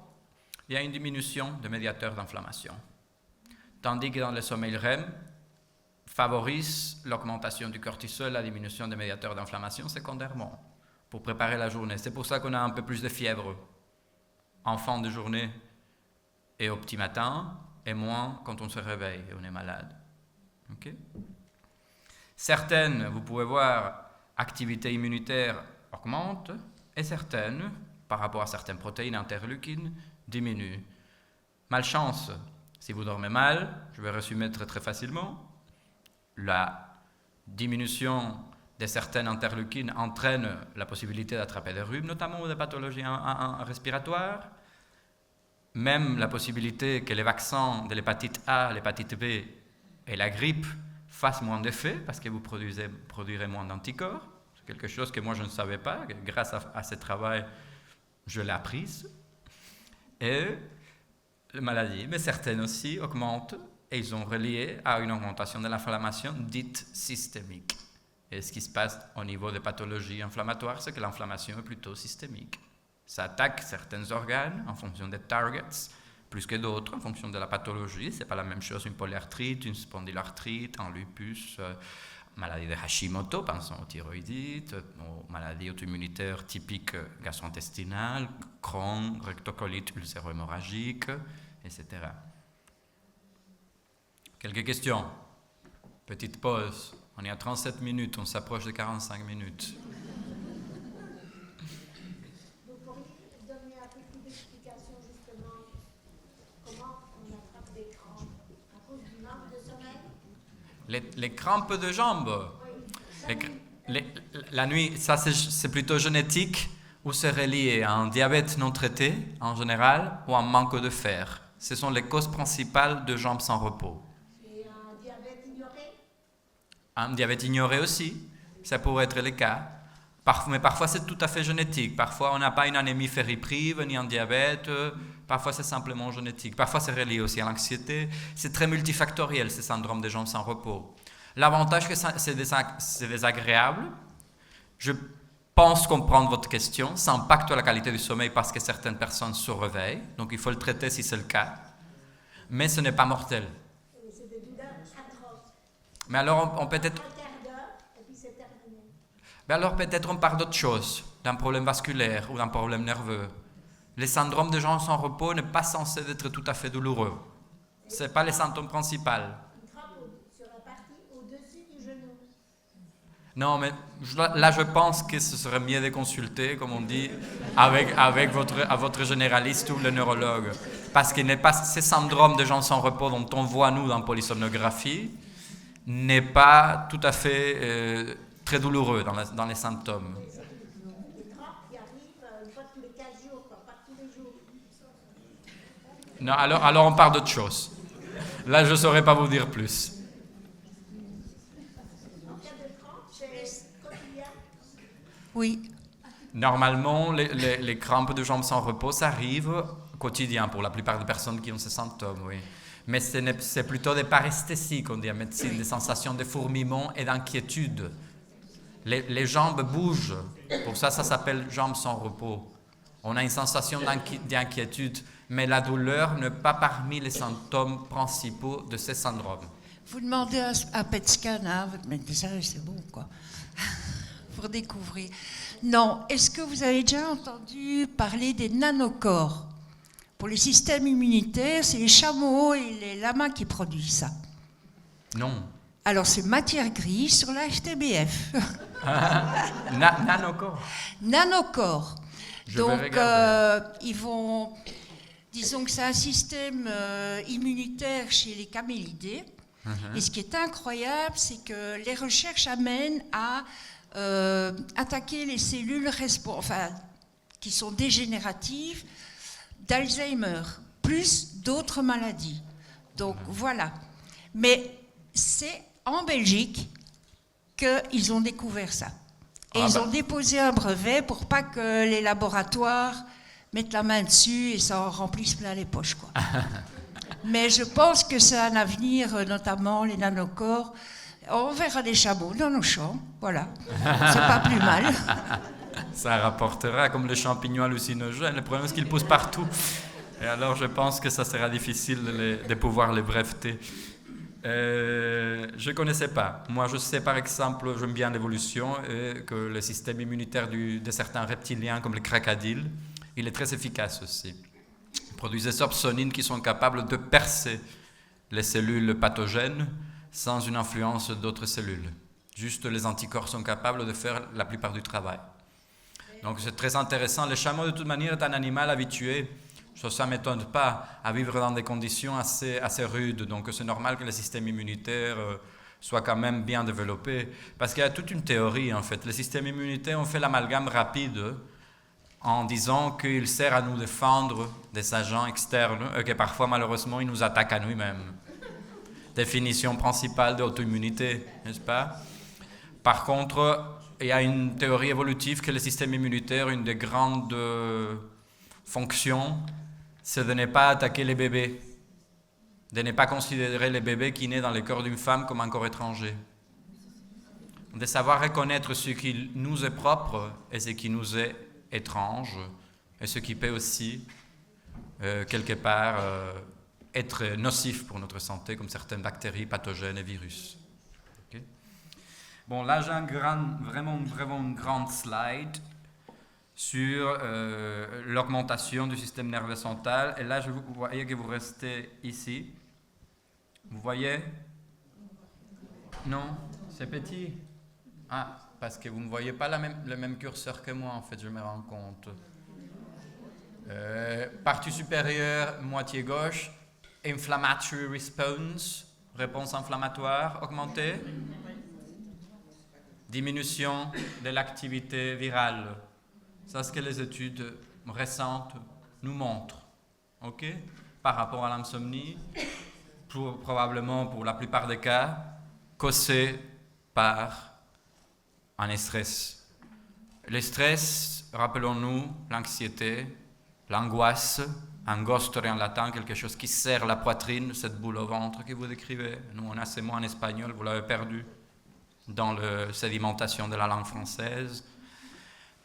il y a une diminution de médiateurs d'inflammation. Tandis que dans le sommeil REM, favorise l'augmentation du cortisol, la diminution des médiateurs d'inflammation secondairement, pour préparer la journée. C'est pour ça qu'on a un peu plus de fièvre en fin de journée et au petit matin, et moins quand on se réveille et on est malade. Okay? Certaines, vous pouvez voir, activité immunitaire augmente, et certaines, par rapport à certaines protéines interleukines, diminuent. Malchance, si vous dormez mal, je vais résumer très très facilement, la diminution de certaines interleukines entraîne la possibilité d'attraper des rhumes, notamment des pathologies respiratoires, même la possibilité que les vaccins de l'hépatite A, l'hépatite B et la grippe fassent moins d'effet parce que vous produirez moins d'anticorps. C'est quelque chose que moi je ne savais pas, grâce à ce travail, je l'ai appris. Et les maladies, mais certaines aussi, augmentent et ils sont reliés à une augmentation de l'inflammation dite systémique. Et ce qui se passe au niveau des pathologies inflammatoires, c'est que l'inflammation est plutôt systémique. Ça attaque certains organes en fonction des targets, plus que d'autres en fonction de la pathologie. Ce n'est pas la même chose une polyarthrite, une spondylarthrite, un lupus, maladie de Hashimoto, pensons aux thyroïdites, aux maladies auto-immunitaires typiques gastro-intestinales, Crohn, rectocolite ulcéro-hémorragique, etc. Quelques questions? Petite pause. On est à 37 minutes, on s'approche de 45 minutes. Vous pourriez donner un peu plus d'explications justement comment on attrape des crampes à cause du manque de sommeil? Les crampes de jambes. La nuit, ça c'est plutôt génétique ou c'est relié à un diabète non traité en général ou un manque de fer. Ce sont les causes principales de jambes sans repos. Et un diabète ignoré? Un diabète ignoré aussi, ça pourrait être le cas. Mais parfois c'est tout à fait génétique. Parfois on n'a pas une anémie ferriprive ni un diabète. Parfois c'est simplement génétique. Parfois c'est relié aussi à l'anxiété. C'est très multifactoriel ce syndrome des jambes sans repos. L'avantage que c'est désagréable. Je pense comprendre votre question. Ça impacte la qualité du sommeil parce que certaines personnes se réveillent. Donc il faut le traiter si c'est le cas. Mais ce n'est pas mortel. C'est des douleurs atroces. Mais alors on peut-être... Un quart d'heure et puis c'est terminé. Mais alors peut-être on parle d'autre chose, d'un problème vasculaire ou d'un problème nerveux. Les syndromes de jambes sans repos n'est pas censé être tout à fait douloureux. Ce n'est pas les symptômes principaux. Une crampe sur la partie au-dessus du genou. Non, mais là je pense que ce serait mieux de consulter, comme on dit, avec votre généraliste ou le neurologue. Parce que n'est pas ces syndromes de jambes sans repos dont on voit nous dans polysomnographie n'est pas tout à fait très douloureux dans les symptômes. Des crampes qui arrivent une fois tous les 15 jours, quoi, pas tous les jours. Non, alors on parle d'autre chose. Là, je ne saurais pas vous dire plus. En cas de crampes, c'est quotidien. Oui. Normalement, les crampes de jambes sans repos, ça arrive au quotidien pour la plupart des personnes qui ont ces symptômes, oui. Mais c'est plutôt des paresthésies qu'on dit en médecine, des sensations de fourmillement et d'inquiétude. Les jambes bougent, pour ça s'appelle jambes sans repos. On a une sensation d'inquiétude, mais la douleur n'est pas parmi les symptômes principaux de ces syndromes. Vous demandez un PET scan, hein, votre médecin, c'est bon, quoi. pour découvrir. Non, est-ce que vous avez déjà entendu parler des nanocorps? Pour les systèmes immunitaires, c'est les chameaux et les lamas qui produisent ça. Non. Alors, c'est matière grise sur la HTBF. Nanocorps. Nanocorps. Je vais Donc, regarder. ils vont... Disons que c'est un système immunitaire chez les camélidés. Et ce qui est incroyable, c'est que les recherches amènent à attaquer les cellules qui sont dégénératives d'Alzheimer, plus d'autres maladies. Donc voilà. Mais c'est en Belgique qu'ils ont découvert ça. Et ils ont déposé un brevet pour pas que les laboratoires mettent la main dessus et ça en remplisse plein les poches, quoi. Mais je pense que c'est un avenir, notamment les nanocorps. On verra des chameaux dans nos champs, voilà. C'est pas plus mal. Ça rapportera comme les champignons hallucinogènes. Le problème, c'est qu'ils poussent partout. Et alors, je pense que ça sera difficile de pouvoir les breveter. Je ne connaissais pas. Moi, je sais par exemple, j'aime bien l'évolution, et que le système immunitaire de certains reptiliens, comme les crocodiles, il est très efficace aussi. Ils produisent des opsonines qui sont capables de percer les cellules pathogènes sans une influence d'autres cellules. Juste les anticorps sont capables de faire la plupart du travail. Donc c'est très intéressant. Le chameau, de toute manière, est un animal habitué, ça ne m'étonne pas, à vivre dans des conditions assez rudes. Donc c'est normal que le système immunitaire soit quand même bien développé. Parce qu'il y a toute une théorie, en fait. Le système immunitaire, on fait l'amalgame rapide en disant qu'il sert à nous défendre des agents externes et que parfois, malheureusement, il nous attaque à nous-mêmes. Définition principale de l'auto-immunité, n'est-ce pas? Par contre, il y a une théorie évolutive que le système immunitaire, une des grandes fonctions, c'est de ne pas attaquer les bébés, de ne pas considérer les bébés qui naissent dans le corps d'une femme comme un corps étranger, de savoir reconnaître ce qui nous est propre et ce qui nous est étrange, et ce qui peut aussi, quelque part, être nocif pour notre santé, comme certaines bactéries, pathogènes et virus. Okay? Bon, là, j'ai vraiment une grande slide sur l'augmentation du système nerveux central. Et là, vous voyez que vous restez ici. Vous voyez? Non? C'est petit? Ah, parce que vous ne voyez pas le même curseur que moi, en fait, je me rends compte. Partie supérieure, moitié gauche, inflammatory response, réponse inflammatoire augmentée, diminution de l'activité virale. C'est ce que les études récentes nous montrent, ok? Par rapport à l'insomnie, probablement pour la plupart des cas, causé par un stress. Le stress, rappelons-nous, l'anxiété, l'angoisse, angostere en latin, quelque chose qui serre la poitrine, cette boule au ventre que vous décrivez. Nous, on a ces mots en espagnol, vous l'avez perdu dans la sédimentation de la langue française.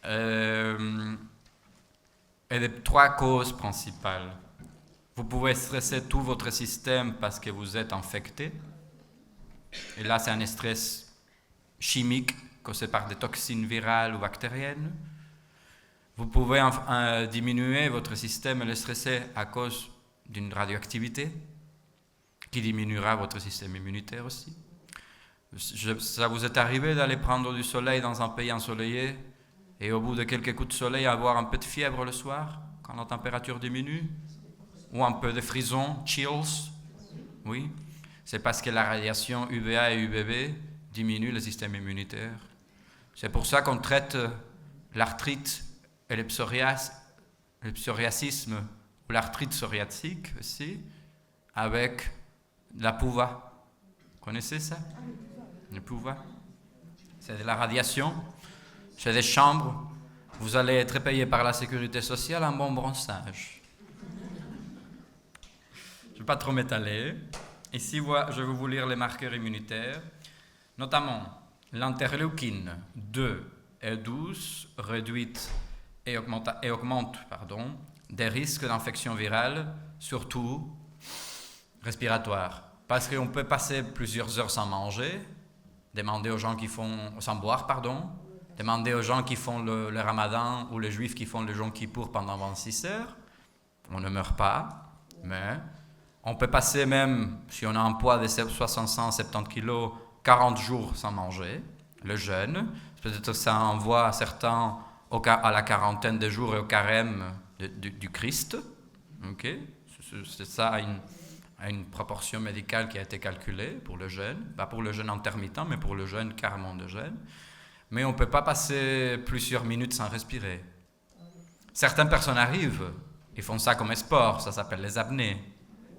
Et les trois causes principales. Vous pouvez stresser tout votre système parce que vous êtes infecté. Et là, c'est un stress chimique causé par des toxines virales ou bactériennes. Vous pouvez diminuer votre système et le stresser à cause d'une radioactivité qui diminuera votre système immunitaire aussi. Ça vous est arrivé d'aller prendre du soleil dans un pays ensoleillé et au bout de quelques coups de soleil avoir un peu de fièvre le soir quand la température diminue? Ou un peu de frisson, chills? Oui, c'est parce que la radiation UVA et UVB diminue le système immunitaire. C'est pour ça qu'on traite l'arthrite et le psoriasisme ou l'arthrite psoriatique aussi avec la pouva. Vous connaissez ça? La pouva. C'est de la radiation. C'est des chambres. Vous allez être payé par la sécurité sociale un bon bronzage. Je ne vais pas trop m'étaler. Ici, je vais vous lire les marqueurs immunitaires, notamment l'interleukine 2 et 12 réduite et augmente des risques d'infection virale, surtout respiratoire. Parce qu'on peut passer plusieurs heures sans manger, demander aux gens qui font, sans boire, Demandez aux gens qui font le ramadan ou les juifs qui font le Yom Kippour pendant 26 heures. On ne meurt pas, mais on peut passer même, si on a un poids de 70 kilos, 40 jours sans manger, le jeûne. Peut-être que ça envoie certains à la quarantaine de jours et au carême du Christ. Okay? C'est ça une proportion médicale qui a été calculée pour le jeûne. Pas pour le jeûne intermittent, mais pour le jeûne carrément de jeûne. Mais on ne peut pas passer plusieurs minutes sans respirer. Certaines personnes arrivent, ils font ça comme sport, ça s'appelle les apnées.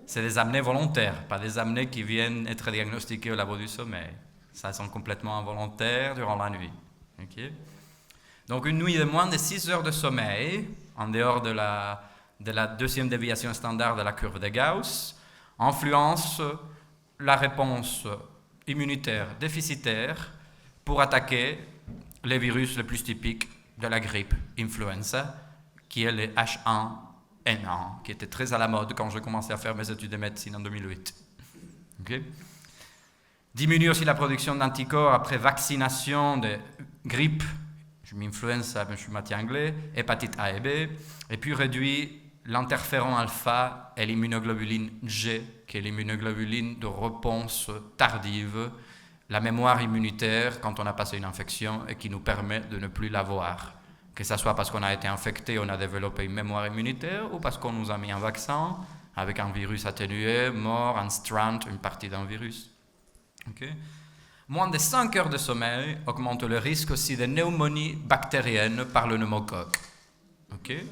C'est des apnées volontaires, pas des apnées qui viennent être diagnostiquées au labo du sommeil. Ça, sont complètement involontaires durant la nuit. Okay? Donc une nuit de moins de 6 heures de sommeil, en dehors de la deuxième déviation standard de la courbe de Gauss, influence la réponse immunitaire déficitaire pour attaquer les virus les plus typiques de la grippe influenza, qui est le H1N1, qui était très à la mode quand j'ai commencé à faire mes études de médecine en 2008. Okay? Diminue aussi la production d'anticorps après vaccination de grippe, influenza, je suis moitié anglais, hépatite A et B, et puis réduit l'interféron alpha et l'immunoglobuline G, qui est l'immunoglobuline de réponse tardive, la mémoire immunitaire quand on a passé une infection et qui nous permet de ne plus l'avoir. Que ce soit parce qu'on a été infecté, on a développé une mémoire immunitaire, ou parce qu'on nous a mis un vaccin avec un virus atténué, mort, un strand, une partie d'un virus. Okay. Moins de 5 heures de sommeil augmente le risque aussi de pneumonie bactérienne par le pneumocoque. Okay.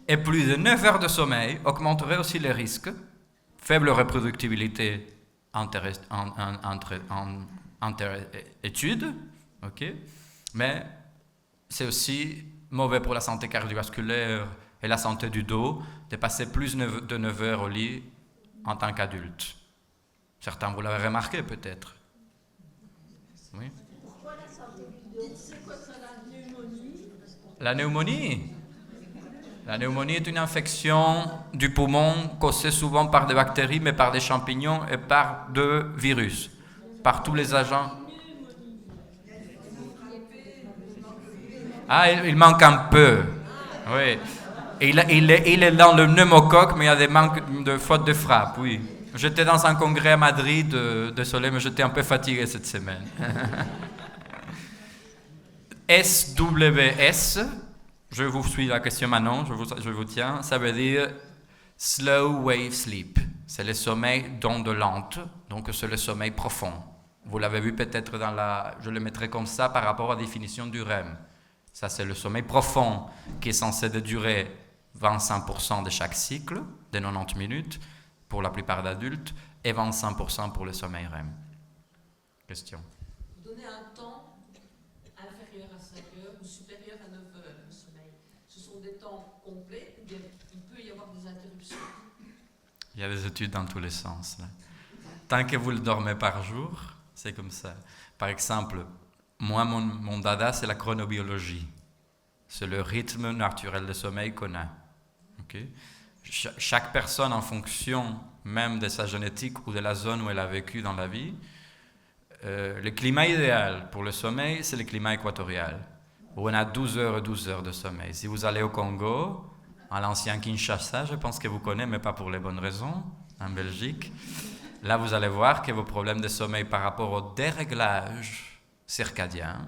Et plus de 9 heures de sommeil augmenterait aussi le risque, faible reproductibilité étude, okay. Mais c'est aussi mauvais pour la santé cardiovasculaire et la santé du dos de passer plus de 9 heures au lit en tant qu'adulte. Certains, vous l'avez remarqué peut-être. Oui. Pourquoi la santé du dos? C'est quoi ça, la pneumonie? La pneumonie. La pneumonie est une infection du poumon causée souvent par des bactéries, mais par des champignons et par des virus, par tous les agents. Ah, il manque un peu. Oui. Il est dans le pneumocoque, mais il y a des manques de faute de frappe, oui. J'étais dans un congrès à Madrid, désolé, mais j'étais un peu fatigué cette semaine. SWS, je vous suis la question maintenant, je vous tiens, ça veut dire Slow Wave Sleep. C'est le sommeil d'onde lente, donc c'est le sommeil profond. Vous l'avez vu peut-être je le mettrai comme ça par rapport à la définition du REM. Ça, c'est le sommeil profond qui est censé durer 25% de chaque cycle, de 90 minutes, pour la plupart d'adultes, et 25% pour le sommeil REM. Question. Vous donnez un temps inférieur à 5 heures ou supérieur à 9 heures de sommeil. Ce sont des temps complets, ou bien il peut y avoir des interruptions. Il y a des études dans tous les sens. Là. Tant que vous le dormez par jour, c'est comme ça. Par exemple, moi, mon dada, c'est la chronobiologie. C'est le rythme naturel de sommeil qu'on a. Okay? Chaque personne, en fonction même de sa génétique ou de la zone où elle a vécu dans la vie, le climat idéal pour le sommeil, c'est le climat équatorial, où on a 12 heures et 12 heures de sommeil. Si vous allez au Congo, à l'ancien Kinshasa, je pense que vous connaissez, mais pas pour les bonnes raisons, en Belgique, là vous allez voir que vos problèmes de sommeil par rapport au déréglage circadien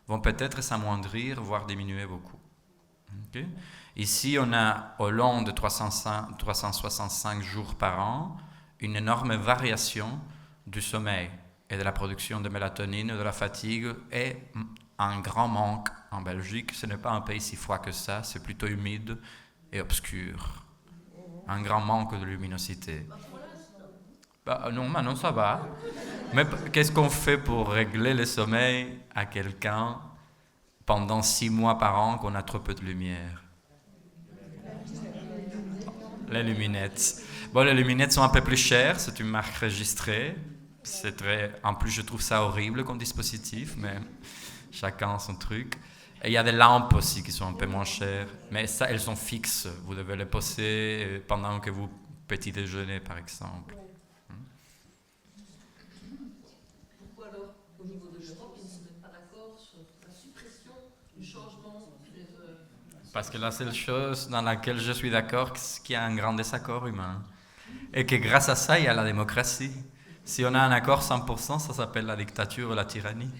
vont peut-être s'amoindrir, voire diminuer beaucoup. Okay? Ici, on a, au long de 365 jours par an, une énorme variation du sommeil et de la production de mélatonine, de la fatigue, et un grand manque en Belgique. Ce n'est pas un pays si froid que ça, c'est plutôt humide et obscur. Un grand manque de luminosité. Non, ça va. Mais qu'est-ce qu'on fait pour régler le sommeil à quelqu'un pendant 6 mois par an qu'on a trop peu de lumière? Les luminettes. Bon, les luminettes sont un peu plus chères, c'est une marque registrée. En plus, je trouve ça horrible comme dispositif, mais chacun son truc. Et il y a des lampes aussi qui sont un peu moins chères, mais ça, elles sont fixes. Vous devez les poser pendant que vous petit déjeunez, par exemple. Pourquoi alors, au niveau de l'Europe, ils ne se mettent pas d'accord sur la suppression Parce que la seule chose dans laquelle je suis d'accord, c'est qu'il y a un grand désaccord humain. Et que grâce à ça, il y a la démocratie. Si on a un accord 100%, ça s'appelle la dictature ou la tyrannie.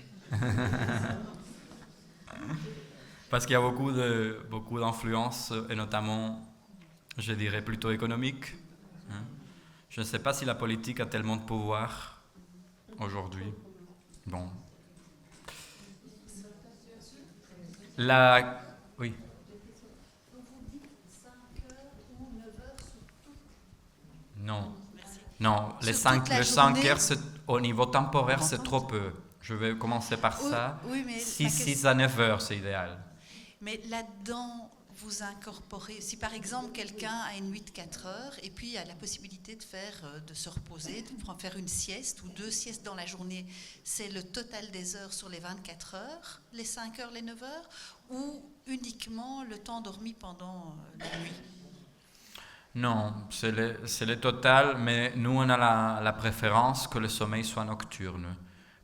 Parce qu'il y a beaucoup d'influences, et notamment, je dirais, plutôt économiques. Je ne sais pas si la politique a tellement de pouvoir aujourd'hui. Bon. Oui. Non. Non, les 5 heures, au niveau temporaire, c'est trop peu. Je vais commencer par ça. Oui, mais 6 à 9 heures, c'est idéal. Mais là-dedans, vous incorporez, si par exemple quelqu'un a une nuit de 4 heures et puis a la possibilité de se reposer, de faire une sieste ou 2 siestes dans la journée, c'est le total des heures sur les 24 heures, les 5 heures, les 9 heures, ou uniquement le temps dormi pendant la nuit? Non, c'est le total, mais nous, on a la préférence que le sommeil soit nocturne.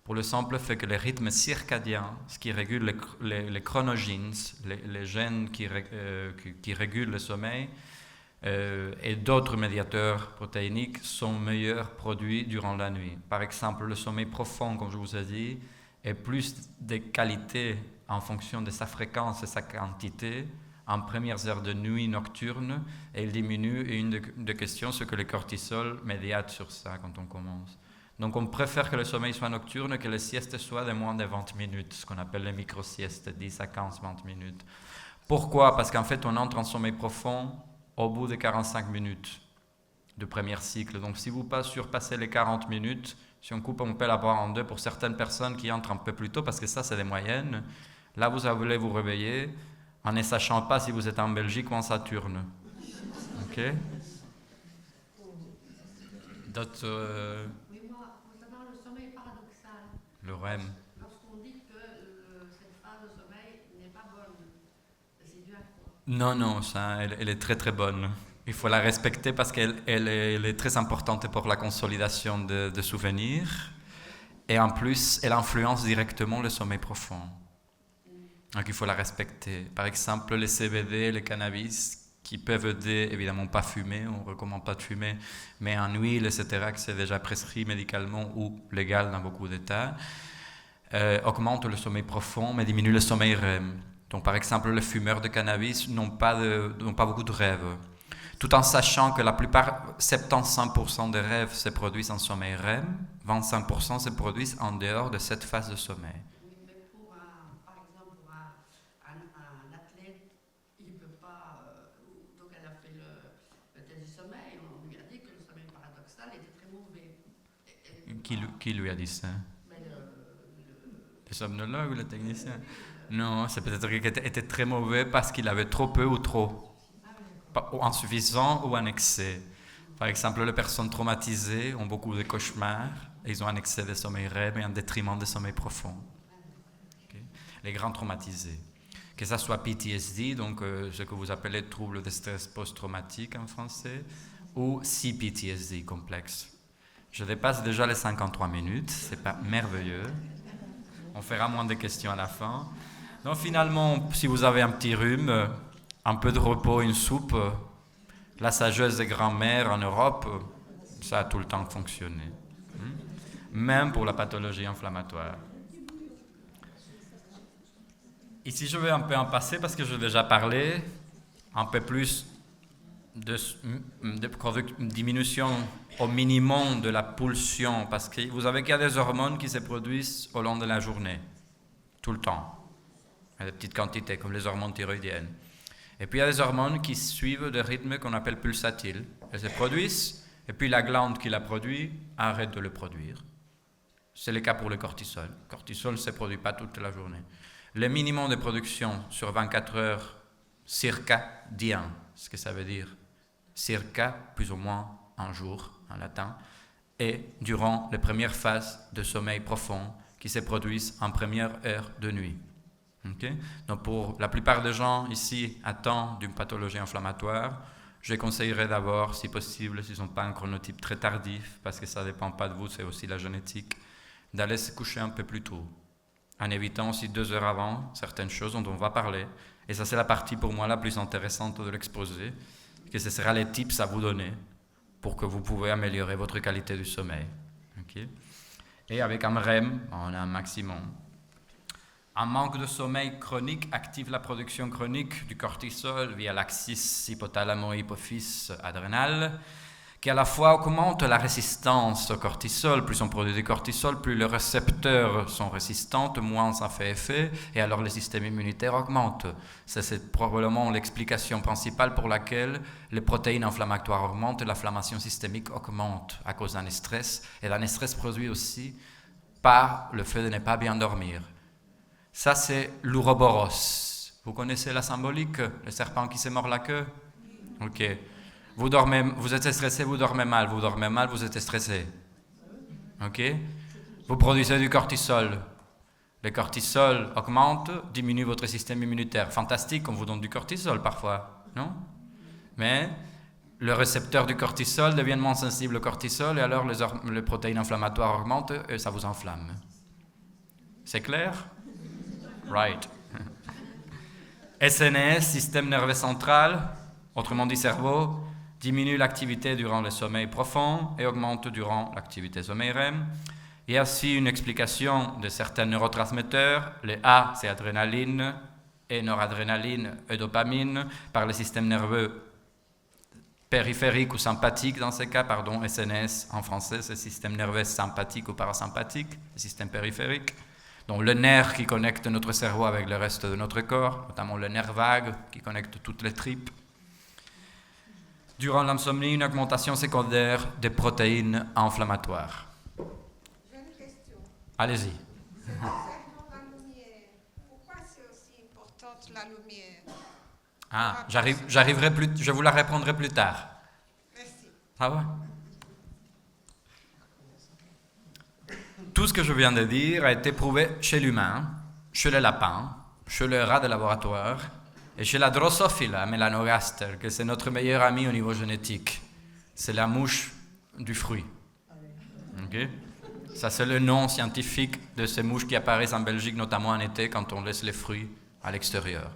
Pour le simple fait que les rythmes circadiens, ce qui régule les chronogynes, les gènes qui régulent le sommeil, et d'autres médiateurs protéiniques sont meilleurs produits durant la nuit. Par exemple, le sommeil profond, comme je vous ai dit, est plus de qualité en fonction de sa fréquence et sa quantité en premières heures de nuit nocturne, et il diminue. Et une des questions, c'est que le cortisol médiate sur ça quand on commence. Donc on préfère que le sommeil soit nocturne, que les siestes soient de moins de 20 minutes, ce qu'on appelle les micro-siestes, 10 à 15, 20 minutes. Pourquoi? Parce qu'en fait, on entre en sommeil profond au bout de 45 minutes de premier cycle. Donc si vous surpassez les 40 minutes, si on coupe, on peut l'avoir en deux pour certaines personnes qui entrent un peu plus tôt, parce que ça, c'est des moyennes. Là, vous allez vous réveiller en ne sachant pas si vous êtes en Belgique ou en Saturne. OK? D'autres... Oui, moi, concernant le sommeil paradoxal, Le REM. lorsqu'on dit que cette phase de sommeil n'est pas bonne, c'est dû à quoi? Non, ça, elle est très très bonne. Il faut la respecter parce qu'elle est très importante pour la consolidation de souvenirs. Et en plus, elle influence directement le sommeil profond. Donc il faut la respecter. Par exemple, les CBD, les cannabis, qui peuvent aider, évidemment pas fumer, on ne recommande pas de fumer, mais en huile, etc., que c'est déjà prescrit médicalement ou légal dans beaucoup d'États, augmentent le sommeil profond, mais diminuent le sommeil REM. Donc par exemple, les fumeurs de cannabis n'ont pas beaucoup de rêves, tout en sachant que la plupart, 75% des rêves se produisent en sommeil REM, 25% se produisent en dehors de cette phase de sommeil. Oui, mais par exemple, pour un athlète, il ne peut pas... donc elle a fait le test du sommeil, on lui a dit que le sommeil paradoxal était très mauvais. Qui lui a dit ça? Mais le somnologue ou le technicien? Non, c'est peut-être qu'il était très mauvais parce qu'il avait trop peu ou trop. Ou insuffisant ou un excès. Par exemple, les personnes traumatisées ont beaucoup de cauchemars et ils ont un excès de sommeil REM et un détriment de sommeil profond. Okay. Les grands traumatisés. Que ça soit PTSD, donc ce que vous appelez trouble de stress post-traumatique en français, ou CPTSD, complexe. Je dépasse déjà les 53 minutes, c'est pas merveilleux. On fera moins de questions à la fin. Donc finalement, si vous avez un petit rhume, un peu de repos, une soupe, la sagesse des grands-mères en Europe, ça a tout le temps fonctionné. Même pour la pathologie inflammatoire. Ici, je vais un peu en passer parce que j'ai déjà parlé, un peu plus de diminution au minimum de la pulsion, parce que vous savez qu'il y a des hormones qui se produisent au long de la journée, tout le temps, à des petites quantités, comme les hormones thyroïdiennes. Et puis il y a des hormones qui suivent des rythmes qu'on appelle pulsatiles. Elles se produisent, et puis la glande qui la produit arrête de le produire. C'est le cas pour le cortisol. Le cortisol ne se produit pas toute la journée. Le minimum de production sur 24 heures circadien, ce que ça veut dire, circa, plus ou moins un jour en latin, et durant les premières phases de sommeil profond qui se produisent en première heure de nuit. Okay? Donc pour la plupart des gens ici atteints d'une pathologie inflammatoire, je conseillerais d'abord, si possible, s'ils n'ont pas un chronotype très tardif, parce que ça ne dépend pas de vous, c'est aussi la génétique, d'aller se coucher un peu plus tôt, en évitant aussi 2 heures avant certaines choses dont on va parler, Et ça, c'est la partie pour moi la plus intéressante de l'exposé, que ce sera les tips à vous donner pour que vous pouvez améliorer votre qualité du sommeil. Okay? Et avec un REM, on a un maximum. Un manque de sommeil chronique active la production chronique du cortisol via l'axis hypothalamo-hypophyse-adrénal, qui à la fois augmente la résistance au cortisol. Plus on produit du cortisol, plus les récepteurs sont résistants, moins ça fait effet, et alors le système immunitaire augmente. Ça, c'est probablement l'explication principale pour laquelle les protéines inflammatoires augmentent et l'inflammation systémique augmente à cause d'un stress, et d'un stress produit aussi par le fait de ne pas bien dormir. Ça, c'est l'ouroboros. Vous connaissez la symbolique, le serpent qui se mord la queue? Ok. Vous êtes stressé, vous dormez mal, vous êtes stressé. Ok? Vous produisez du cortisol. Le cortisol augmente, diminue votre système immunitaire. Fantastique, on vous donne du cortisol parfois, non? Mais le récepteur du cortisol devient moins sensible au cortisol et alors les protéines inflammatoires augmentent et ça vous enflamme. C'est clair? Right. SNS, système nerveux central, autrement dit cerveau, diminue l'activité durant le sommeil profond et augmente durant l'activité sommeil REM. Il y a aussi une explication de certains neurotransmetteurs. Les A, c'est adrénaline, et noradrénaline et dopamine, par le système nerveux périphérique ou sympathique dans ces cas, SNS en français, c'est le système nerveux sympathique ou parasympathique, le système périphérique. Donc le nerf qui connecte notre cerveau avec le reste de notre corps, notamment le nerf vague qui connecte toutes les tripes. Durant l'insomnie, une augmentation secondaire des protéines inflammatoires. J'ai une question. Allez-y. Concernant la lumière, pourquoi c'est aussi importante la lumière? Ah, j'arriverai plus, je vous la répondrai plus tard. Merci. Ça va? Tout ce que je viens de dire a été prouvé chez l'humain, chez les lapins, chez les rats de laboratoire et chez la Drosophila melanogaster, que c'est notre meilleur ami au niveau génétique. C'est la mouche du fruit. Okay? Ça, c'est le nom scientifique de ces mouches qui apparaissent en Belgique, notamment en été, quand on laisse les fruits à l'extérieur.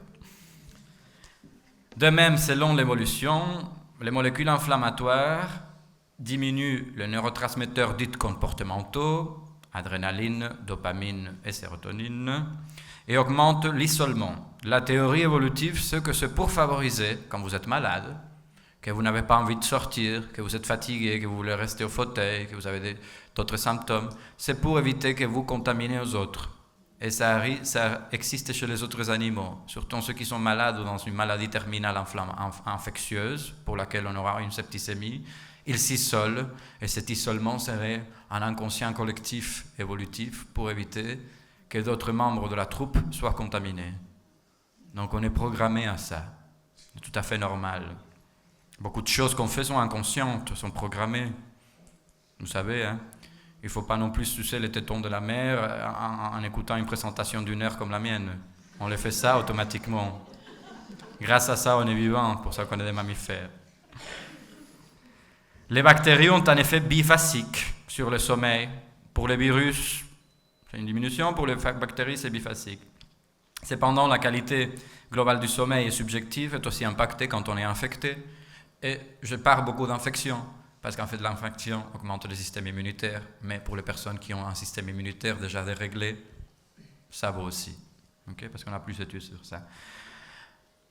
De même, selon l'évolution, les molécules inflammatoires diminuent les neurotransmetteurs dits comportementaux, adrénaline, dopamine et sérotonine, et augmentent l'isolement. La théorie évolutive, c'est que c'est pour favoriser, quand vous êtes malade, que vous n'avez pas envie de sortir, que vous êtes fatigué, que vous voulez rester au fauteuil, que vous avez d'autres symptômes, c'est pour éviter que vous contaminez aux autres. Et ça existe chez les autres animaux, surtout ceux qui sont malades ou dans une maladie terminale infectieuse, pour laquelle on aura une septicémie. Ils s'isolent, et cet isolement serait un inconscient collectif évolutif pour éviter que d'autres membres de la troupe soient contaminés. Donc on est programmé à ça. C'est tout à fait normal. Beaucoup de choses qu'on fait sont inconscientes, sont programmées. Vous savez, hein? Il ne faut pas non plus sucer les tétons de la mère en écoutant une présentation d'une heure comme la mienne. On les fait ça automatiquement. Grâce à ça, on est vivant, pour ça qu'on est des mammifères. Les bactéries ont un effet biphasique sur le sommeil. Pour les virus, c'est une diminution. Pour les bactéries, c'est biphasique. Cependant, la qualité globale du sommeil est subjective, est aussi impactée quand on est infecté. Et je parle beaucoup d'infection, parce qu'en fait, l'infection augmente le système immunitaire. Mais pour les personnes qui ont un système immunitaire déjà déréglé, ça vaut aussi. Okay? Parce qu'on a plus d'études sur ça.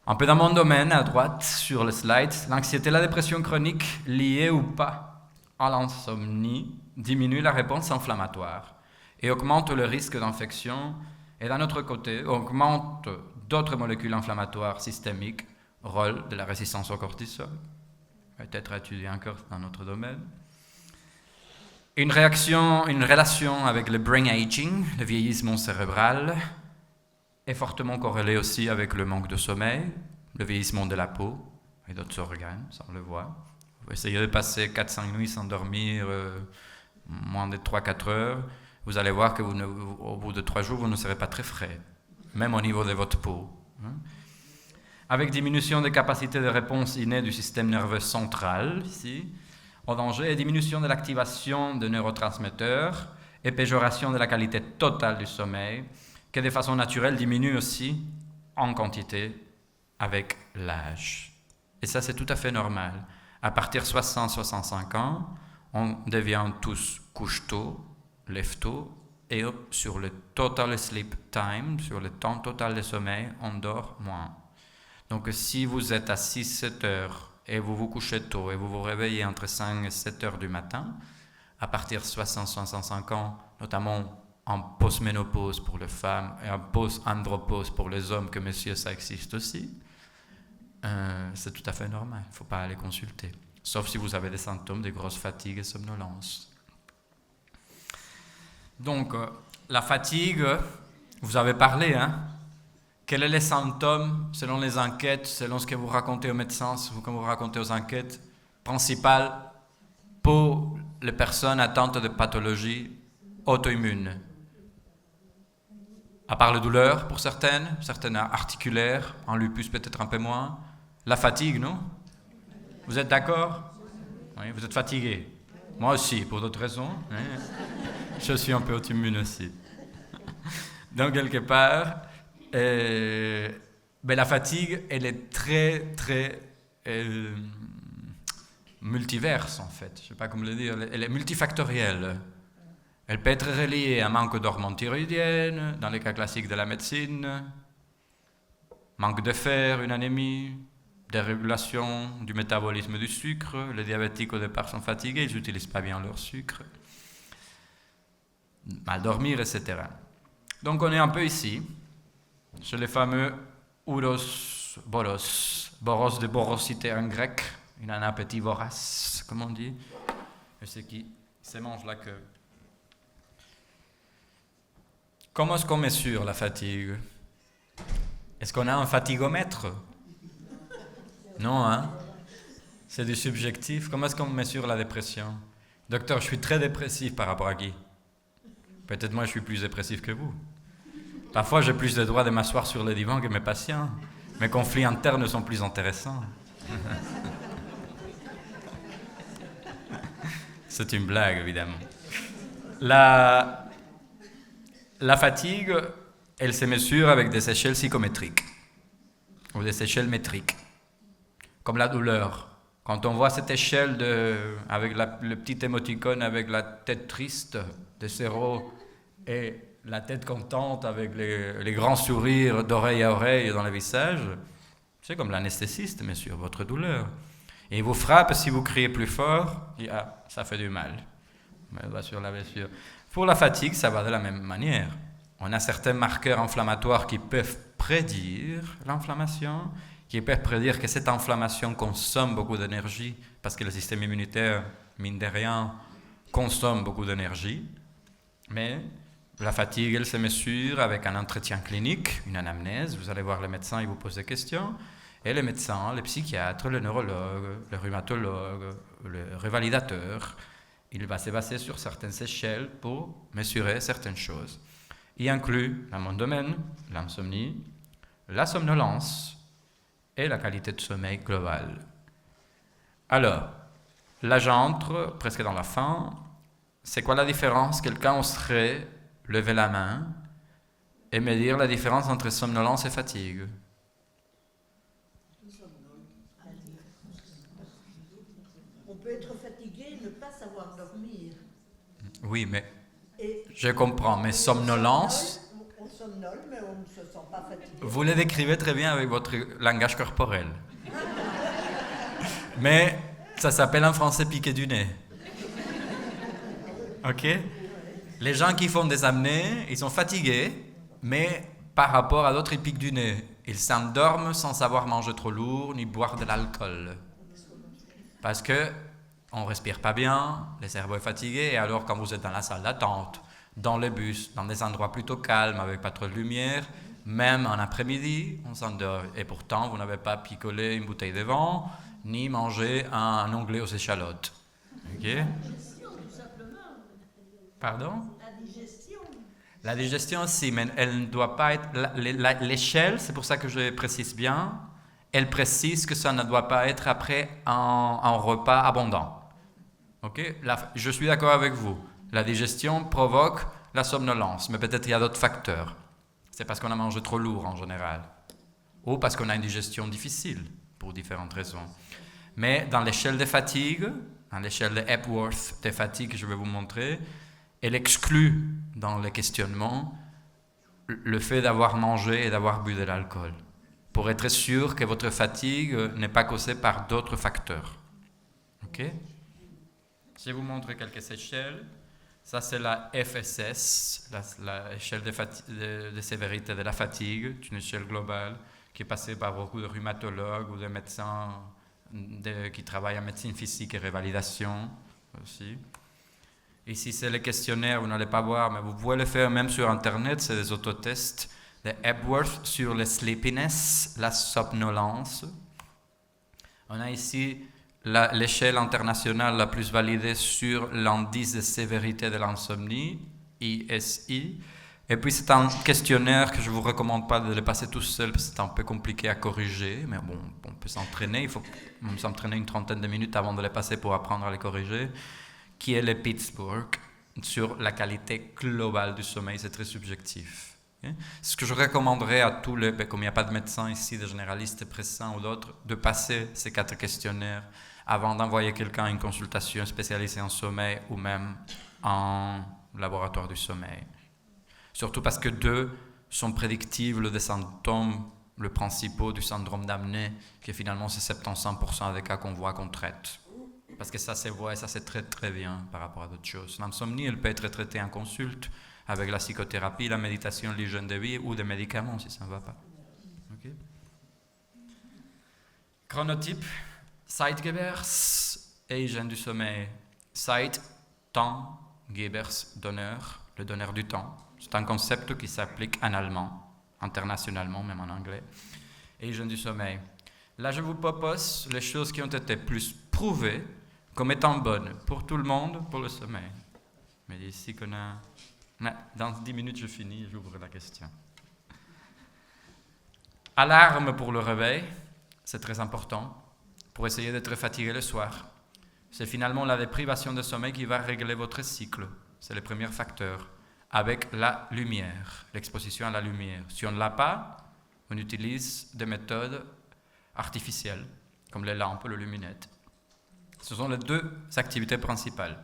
Un peu dans mon domaine, à droite, sur le slide, l'anxiété et la dépression chronique liées ou pas à l'insomnie diminuent la réponse inflammatoire et augmentent le risque d'infection. Et d'un autre côté, augmentent d'autres molécules inflammatoires systémiques, rôle de la résistance au cortisol, peut-être étudié encore dans notre domaine. Une relation avec le brain aging, le vieillissement cérébral, est fortement corrélée aussi avec le manque de sommeil, le vieillissement de la peau et d'autres organes, ça on le voit. Vous essayez de passer 4-5 nuits sans dormir, moins de 3-4 heures, vous allez voir que au bout de 3 jours, vous ne serez pas très frais, même au niveau de votre peau. Avec diminution des capacités de réponse innée du système nerveux central, ici, au danger, et diminution de l'activation de neurotransmetteurs, et péjoration de la qualité totale du sommeil, qui de façon naturelle diminue aussi en quantité avec l'âge. Et ça, c'est tout à fait normal. À partir de 60-65 ans, on devient tous couche tôt, lève tôt, et sur le total sleep time, sur le temps total de sommeil, on dort moins. Donc si vous êtes à 6-7 heures et vous vous couchez tôt et vous vous réveillez entre 5 et 7 heures du matin, à partir de 60-65 ans, notamment en post-ménopause pour les femmes et en post-andropause pour les hommes, que monsieur, ça existe aussi, c'est tout à fait normal. Il ne faut pas aller consulter. Sauf si vous avez des symptômes de grosse fatigue et somnolence. Donc, la fatigue, vous avez parlé, hein? Quels sont les symptômes, selon les enquêtes, selon ce que vous racontez aux médecins, ce que vous racontez aux enquêtes, principales pour les personnes atteintes de pathologies auto-immunes? À part la douleur pour certaines articulaires, en lupus peut-être un peu moins. La fatigue, non? Vous êtes d'accord? Oui, vous êtes fatigué. Moi aussi, pour d'autres raisons. Oui. Je suis un peu auto-immune aussi. Donc, quelque part, la fatigue, elle est très, très multiverse, en fait. Je ne sais pas comment le dire. Elle est multifactorielle. Elle peut être reliée à un manque d'hormones thyroïdiennes, dans les cas classiques de la médecine, manque de fer, une anémie, dérégulation du métabolisme du sucre. Les diabétiques, au départ, sont fatigués, ils n'utilisent pas bien leur sucre. Mal dormir, etc. Donc, on est un peu ici, chez les fameux ouros boros. Boros de borosité en grec, il a un appétit vorace, comme on dit. Et c'est qui se mange la queue. Comment est-ce qu'on mesure la fatigue? Est-ce qu'on a un fatigomètre? Non, hein? C'est du subjectif. Comment est-ce qu'on mesure la dépression? Docteur, je suis très dépressif par rapport à qui? Peut-être moi je suis plus dépressif que vous. Parfois j'ai plus le droit de m'asseoir sur le divan que mes patients. Mes conflits internes sont plus intéressants. C'est une blague, évidemment. La fatigue, elle se mesure avec des échelles psychométriques ou des échelles métriques, comme la douleur. Quand on voit cette échelle avec le petit émoticône avec la tête triste de 0 et la tête contente avec les grands sourires d'oreille à oreille dans le visage, c'est comme l'anesthésiste, mesure votre douleur. Et il vous frappe si vous criez plus fort, et ça fait du mal. Mais va sur la blessure. Pour la fatigue, ça va de la même manière. On a certains marqueurs inflammatoires qui peuvent prédire l'inflammation, qui peuvent prédire que cette inflammation consomme beaucoup d'énergie, parce que le système immunitaire, mine de rien, consomme beaucoup d'énergie. Mais la fatigue, elle se mesure avec un entretien clinique, une anamnèse. Vous allez voir le médecin, il vous pose des questions. Et les médecins, les psychiatres, le neurologue, le rhumatologue, le revalidateur, il va se baser sur certaines échelles pour mesurer certaines choses. Il inclut, dans mon domaine, l'insomnie, la somnolence et la qualité de sommeil globale. Alors, là j'entre presque dans la fin. C'est quoi la différence? Quelqu'un oserait lever la main et me dire la différence entre somnolence et fatigue? On peut être fatigué et ne pas savoir dormir. Oui, mais Et je comprends, mais somnolence, on somnole, mais on ne se sent pas fatigué. vous le décrivez très bien avec votre langage corporel. Mais ça s'appelle en français piquer du nez. Ok? Les gens qui font des apnées, ils sont fatigués, mais par rapport à d'autres, ils piquent du nez. Ils s'endorment sans savoir manger trop lourd ni boire de l'alcool. Parce que on respire pas bien, le cerveau est fatigué, et alors quand vous êtes dans la salle d'attente, dans le bus, dans des endroits plutôt calmes, avec pas trop de lumière, même en après-midi, on s'endort. Et pourtant, vous n'avez pas picolé une bouteille de vin, ni mangé un onglet aux échalotes. Ok? Pardon? La digestion. La digestion aussi, mais elle ne doit pas être... L'échelle, c'est pour ça que je précise bien, elle précise que ça ne doit pas être après un repas abondant. Okay? Je suis d'accord avec vous. La digestion provoque la somnolence, mais peut-être il y a d'autres facteurs. C'est parce qu'on a mangé trop lourd en général. ou parce qu'on a une digestion difficile, pour différentes raisons. Mais dans l'échelle des fatigues, dans l'échelle de Epworth des fatigues que je vais vous montrer, elle exclut dans le questionnement le fait d'avoir mangé et d'avoir bu de l'alcool, pour être sûr que votre fatigue n'est pas causée par d'autres facteurs. Ok? Je vais vous montrer quelques échelles. Ça, c'est la FSS, l'échelle de sévérité de la fatigue, une échelle globale qui est passée par beaucoup de rhumatologues ou de médecins qui travaillent en médecine physique et révalidation aussi. Ici, c'est le questionnaire, vous n'allez pas voir, mais vous pouvez le faire même sur Internet, c'est des autotests de Epworth sur le sleepiness, la somnolence. On a ici l'échelle internationale la plus validée sur l'indice de sévérité de l'insomnie, ISI. Et puis c'est un questionnaire que je ne vous recommande pas de le passer tout seul, parce que c'est un peu compliqué à corriger, mais bon, on peut s'entraîner, il faut s'entraîner une trentaine de minutes avant de le passer pour apprendre à le corriger, qui est le Pittsburgh, sur la qualité globale du sommeil, c'est très subjectif. Ce que je recommanderais à tous les, comme il n'y a pas de médecins ici, de généralistes pressants ou d'autres, de passer ces 4 questionnaires avant d'envoyer quelqu'un à une consultation spécialisée en sommeil ou même en laboratoire du sommeil. Surtout parce que 2 sont prédictibles des symptômes, le principaux du syndrome d'apnée, qui finalement c'est 75% des cas qu'on voit qu'on traite. Parce que ça se voit et ça se traite très bien par rapport à d'autres choses. L'insomnie, elle peut être traitée en consulte avec la psychothérapie, la méditation, l'hygiène de vie ou des médicaments si ça ne va pas. Okay. Chronotype, Zeitgebers et hygiène du sommeil. Zeit, temps, Gebers, donneur, le donneur du temps. C'est un concept qui s'applique en allemand, internationalement, même en anglais. Et hygiène du sommeil. Là, je vous propose les choses qui ont été plus prouvées comme étant bonnes pour tout le monde, pour le sommeil. Mais ici qu'on a... Dans 10 minutes, je finis, j'ouvre la question. Alarme pour le réveil, c'est très important, pour essayer d'être fatigué le soir. C'est finalement la déprivation de sommeil qui va régler votre cycle. C'est le premier facteur. Avec la lumière, l'exposition à la lumière. Si on ne l'a pas, on utilise des méthodes artificielles, comme les lampes, les luminettes. Ce sont les 2 activités principales.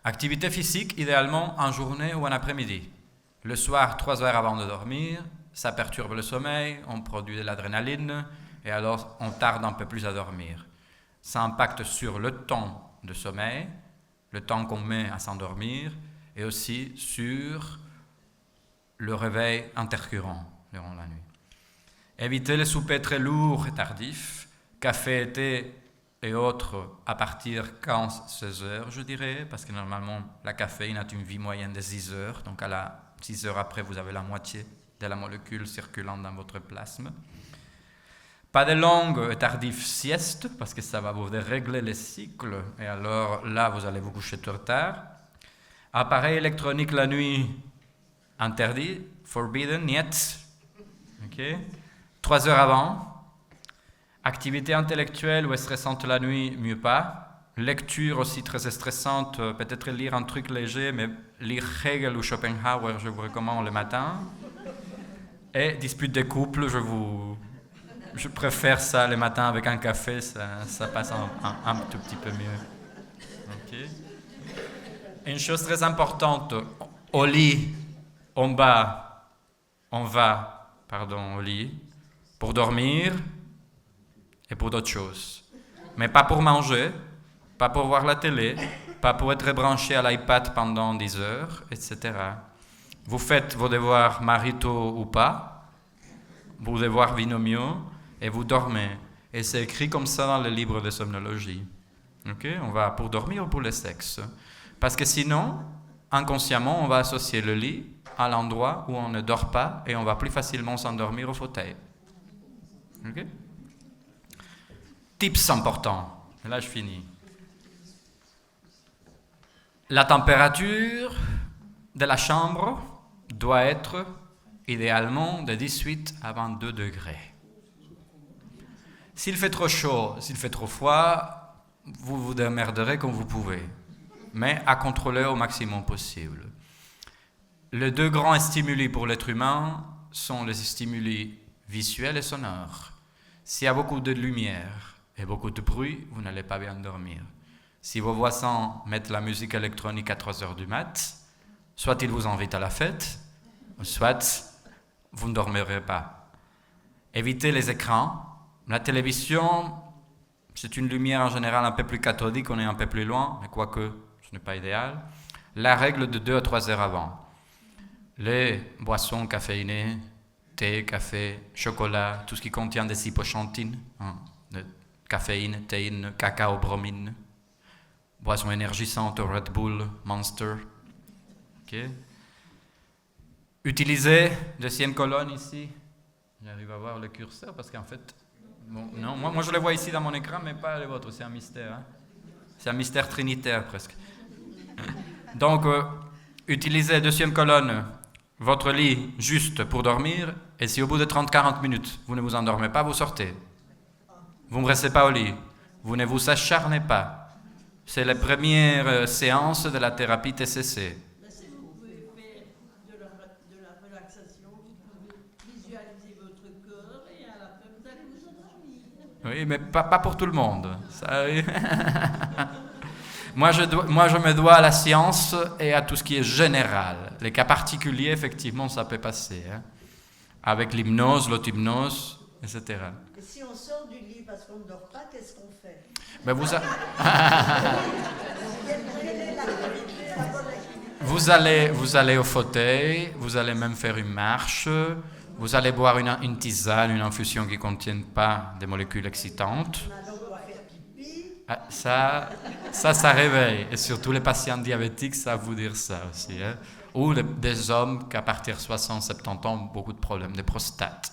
Activité physique, idéalement en journée ou en après-midi. Le soir, 3 heures avant de dormir, ça perturbe le sommeil, on produit de l'adrénaline, et alors on tarde un peu plus à dormir. Ça impacte sur le temps de sommeil, le temps qu'on met à s'endormir, et aussi sur le réveil intercurrent durant la nuit. Évitez les soupers très lourds et tardifs, café, thé et autres à partir 15-16 heures, je dirais, parce que normalement la caféine a une vie moyenne de 6 heures, donc à la 6 heures après, vous avez la moitié de la molécule circulant dans votre plasme. Pas de longues et tardives siestes, parce que ça va vous dérégler les cycles, et alors là, vous allez vous coucher trop tard. Appareil électronique la nuit, interdit, forbidden, niet. Okay. 3 heures avant. Activité intellectuelle ou stressante la nuit, mieux pas. Lecture aussi très stressante, peut-être lire un truc léger, mais lire Hegel ou Schopenhauer, je vous recommande le matin. Et dispute de couple, je préfère ça le matin avec un café, ça passe un tout petit peu mieux. Okay. Une chose très importante, au lit, on va au lit pour dormir et pour d'autres choses. Mais pas pour manger, pas pour voir la télé, pas pour être branché à l'iPad pendant 10 heures, etc. Vous faites vos devoirs maritaux ou pas, vos devoirs binomiaux, et vous dormez. Et c'est écrit comme ça dans le livre de somnologie. Okay? On va pour dormir ou pour le sexe. Parce que sinon, inconsciemment, on va associer le lit à l'endroit où on ne dort pas et on va plus facilement s'endormir au fauteuil. Okay? Tips importants. Et là, je finis. La température de la chambre doit être idéalement de 18 à 22 degrés. S'il fait trop chaud, s'il fait trop froid, vous vous démerderez comme vous pouvez, mais à contrôler au maximum possible. Les 2 grands stimuli pour l'être humain sont les stimuli visuel et sonore. S'il y a beaucoup de lumière et beaucoup de bruit, vous n'allez pas bien dormir. Si vos voisins mettent la musique électronique à 3 heures du mat', soit ils vous invitent à la fête, soit vous ne dormirez pas. Évitez les écrans. La télévision, c'est une lumière en général un peu plus cathodique, on est un peu plus loin, mais quoique ce n'est pas idéal. La règle de 2 à 3 heures avant. Les boissons caféinées, thé, café, chocolat, tout ce qui contient des hypochantines, de caféine, théine, cacao, bromine, boissons énergisantes, Red Bull, Monster. Okay. Utilisez, deuxième colonne ici. J'arrive à voir le curseur parce qu'en fait, bon, non, moi je le vois ici dans mon écran, mais pas les vôtres, c'est un mystère. Hein. C'est un mystère trinitaire presque. Donc, utilisez, deuxième colonne, votre lit juste pour dormir, et si au bout de 30-40 minutes, vous ne vous endormez pas, vous sortez. Vous ne restez pas au lit. Vous ne vous acharnez pas. C'est la première séance de la thérapie TCC. Mais si vous pouvez faire de la relaxation, vous pouvez visualiser votre corps et à la fin, vous allez vous endormir. Oui, mais pas pour tout le monde. Ça, oui. Moi, je me dois à la science et à tout ce qui est général. Les cas particuliers, effectivement, ça peut passer. Hein. Avec l'hypnose, l'auto-hypnose, etc. Et si on sort du lit parce qu'on ne dort pas, qu'est-ce qu'on fait? Mais vous allez au fauteuil, vous allez même faire une marche, vous allez boire une tisane, une infusion qui ne contienne pas des molécules excitantes. Ça réveille. Et surtout les patients diabétiques savent vous dire ça aussi. Hein. Ou des hommes qui, à partir de 60-70 ans, ont beaucoup de problèmes de prostate.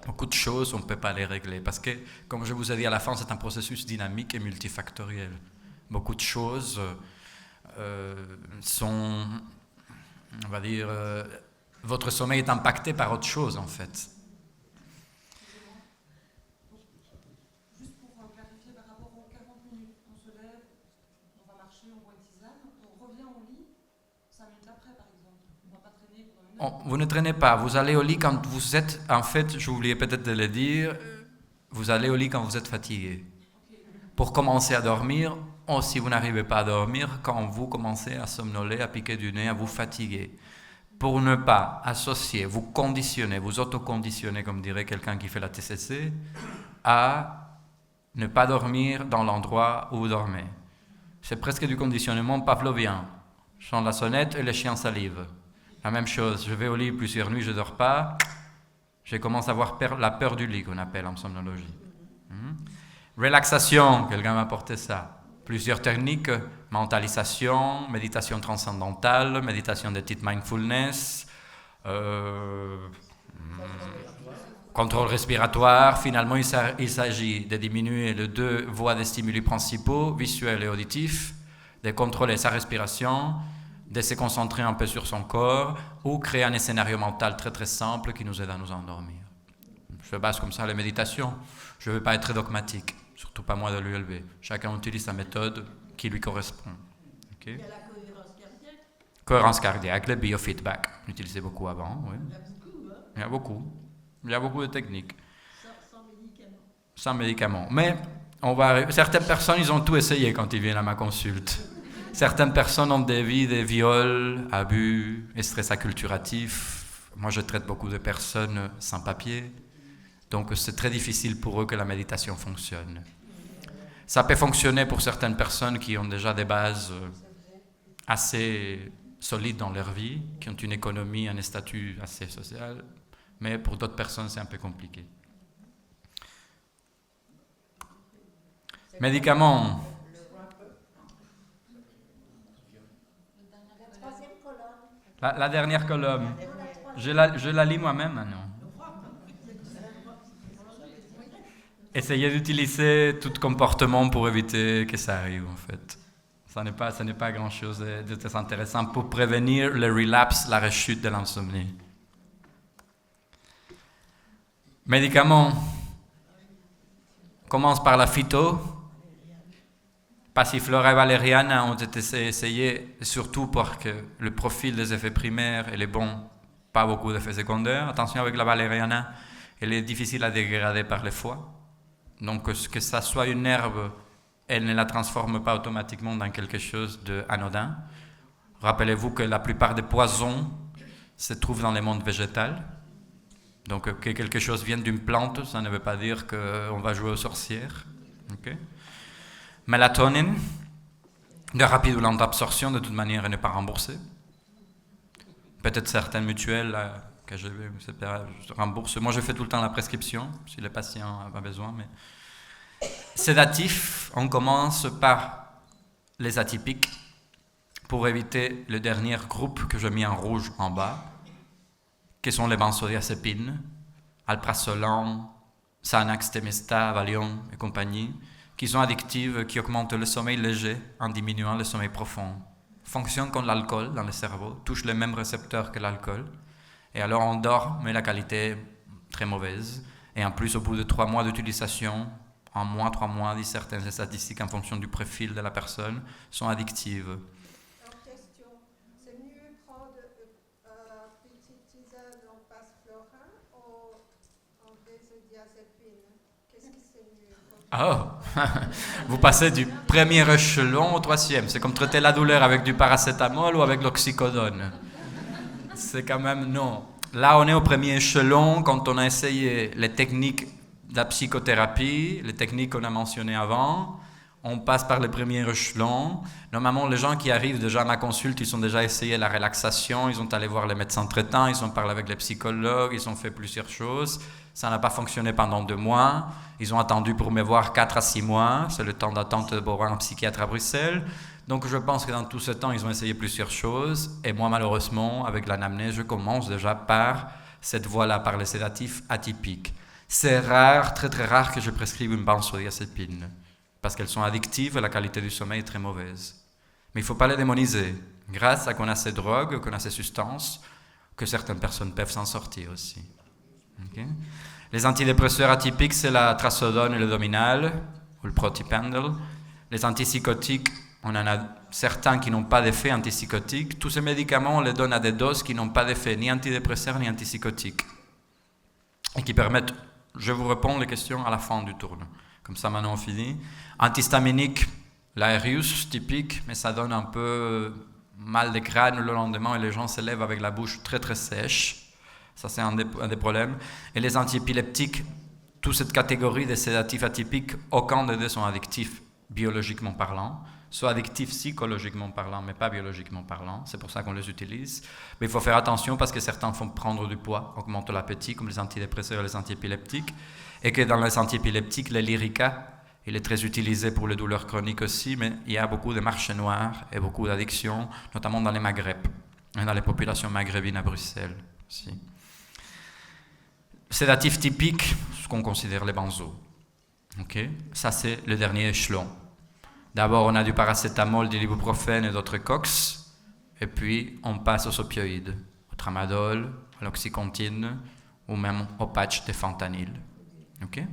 Beaucoup de choses, on ne peut pas les régler. Parce que, comme je vous ai dit à la fin, c'est un processus dynamique et multifactoriel. Beaucoup de choses sont, on va dire, votre sommeil est impacté par autre chose, en fait. Vous ne traînez pas, vous allez au lit quand vous êtes, en fait, j'ai oublié peut-être de le dire, vous allez au lit quand vous êtes fatigué. Pour commencer à dormir, ou si vous n'arrivez pas à dormir, quand vous commencez à somnoler, à piquer du nez, à vous fatiguer. Pour ne pas associer, vous conditionner, vous autoconditionner, comme dirait quelqu'un qui fait la TCC, à ne pas dormir dans l'endroit où vous dormez. C'est presque du conditionnement pavlovien. Je sens la sonnette et les chiens salivent. La même chose, je vais au lit plusieurs nuits, je ne dors pas, je commence à avoir la peur du lit qu'on appelle en somnologie. Relaxation, quelqu'un m'a apporté ça. Plusieurs techniques, mentalisation, méditation transcendantale, méditation de type mindfulness, contrôle respiratoire. Finalement, il s'agit de diminuer les 2 voies des stimuli principaux, visuels et auditifs, de contrôler sa respiration, de se concentrer un peu sur son corps ou créer un scénario mental très très simple qui nous aide à nous endormir. Je base comme ça les méditations. Je ne veux pas être très dogmatique, surtout pas moi de l'ULB. Chacun utilise sa méthode qui lui correspond. Okay. Il y a la cohérence cardiaque. Cohérence cardiaque, le biofeedback. J'utilisais beaucoup avant. Oui. Il y a beaucoup, hein. Il y a beaucoup de techniques. Sans médicaments. Sans médicaments. Mais certaines personnes, ils ont tout essayé quand ils viennent à ma consulte. Certaines personnes ont des vies de viols, abus, et stress acculturatif. Moi, je traite beaucoup de personnes sans papier. Donc, c'est très difficile pour eux que la méditation fonctionne. Ça peut fonctionner pour certaines personnes qui ont déjà des bases assez solides dans leur vie, qui ont une économie, un statut assez social. Mais pour d'autres personnes, c'est un peu compliqué. Médicaments. La dernière colonne. Je la lis moi-même maintenant. Essayez d'utiliser tout comportement pour éviter que ça arrive, en fait. Ce n'est pas grand-chose de très intéressant pour prévenir le relapse, la rechute de l'insomnie. Médicaments. On commence par la phyto. Passiflora et valériana ont été essayés, surtout parce que le profil des effets primaires est bon, pas beaucoup d'effets secondaires. Attention avec la valériana, elle est difficile à dégrader par le foie. Donc que ça soit une herbe, elle ne la transforme pas automatiquement dans quelque chose d'anodin. Rappelez-vous que la plupart des poisons se trouvent dans le monde végétal. Donc que quelque chose vienne d'une plante, ça ne veut pas dire qu'on va jouer aux sorcières. Okay. Mélatonine, de rapide ou lente absorption, de toute manière, elle n'est pas remboursée. Peut-être certaines mutuelles que je rembourse. Moi, je fais tout le temps la prescription, si le patient a besoin. Mais... Sédatifs, on commence par les atypiques, pour éviter le dernier groupe que j'ai mis en rouge en bas, qui sont les benzodiazépines, alprazolam, Xanax, Temesta, Valium et compagnie, qui sont addictives, qui augmentent le sommeil léger en diminuant le sommeil profond. Fonctionnent comme l'alcool dans le cerveau, touchent les mêmes récepteurs que l'alcool. Et alors on dort, mais la qualité est très mauvaise. Et en plus, au bout de 3 mois d'utilisation, en moins 3 mois, disent certaines statistiques en fonction du profil de la personne, sont addictives. Oh, vous passez du premier échelon au 3e. C'est comme traiter la douleur avec du paracétamol ou avec l'oxycodone. C'est quand même non. Là, on est au premier échelon quand on a essayé les techniques de la psychothérapie, les techniques qu'on a mentionnées avant. On passe par le premier échelon. Normalement, les gens qui arrivent déjà à ma consulte, ils ont déjà essayé la relaxation, ils ont allé voir les médecins traitants, ils ont parlé avec les psychologues, ils ont fait plusieurs choses. Ça n'a pas fonctionné pendant 2 mois. Ils ont attendu pour me voir 4 à 6 mois. C'est le temps d'attente pour voir un psychiatre à Bruxelles. Donc je pense que dans tout ce temps, ils ont essayé plusieurs choses. Et moi, malheureusement, avec l'anamnèse, je commence déjà par cette voie-là, par les sédatifs atypiques. C'est rare, très très rare que je prescrive une benzodiazépine. Parce qu'elles sont addictives et la qualité du sommeil est très mauvaise. Mais il ne faut pas les démoniser. Grâce à qu'on a ces drogues, qu'on a ces substances, que certaines personnes peuvent s'en sortir aussi. Okay. Les antidépresseurs atypiques, c'est la trazodone et le dominal, ou le protipendel. Les antipsychotiques, on en a certains qui n'ont pas d'effet antipsychotique. Tous ces médicaments, on les donne à des doses qui n'ont pas d'effet ni antidépresseurs ni antipsychotiques. Et qui permettent, je vous réponds les questions à la fin du tour. Comme ça, maintenant, on finit. Antihistaminique, l'Aerius, typique, mais ça donne un peu mal de crâne le lendemain et les gens se lèvent avec la bouche très très sèche. Ça, c'est un des problèmes. Et les antiépileptiques, toute cette catégorie de sédatifs atypiques, aucun des deux sont addictifs biologiquement parlant, soit addictifs psychologiquement parlant, mais pas biologiquement parlant. C'est pour ça qu'on les utilise. Mais il faut faire attention parce que certains font prendre du poids, augmentent l'appétit, comme les antidépresseurs et les antiépileptiques. Et que dans les antiépileptiques, le Lyrica, il est très utilisé pour les douleurs chroniques aussi, mais il y a beaucoup de marché noir et beaucoup d'addictions, notamment dans les Maghreb, et dans les populations maghrébines à Bruxelles aussi. Sédatifs typiques, ce qu'on considère les benzos. Okay. Ça, c'est le dernier échelon. D'abord, on a du paracétamol, de l'ibuprofène et d'autres cox, et puis on passe aux opioïdes, au tramadol, à l'oxycontine, ou même au patch de fentanyl. Okay.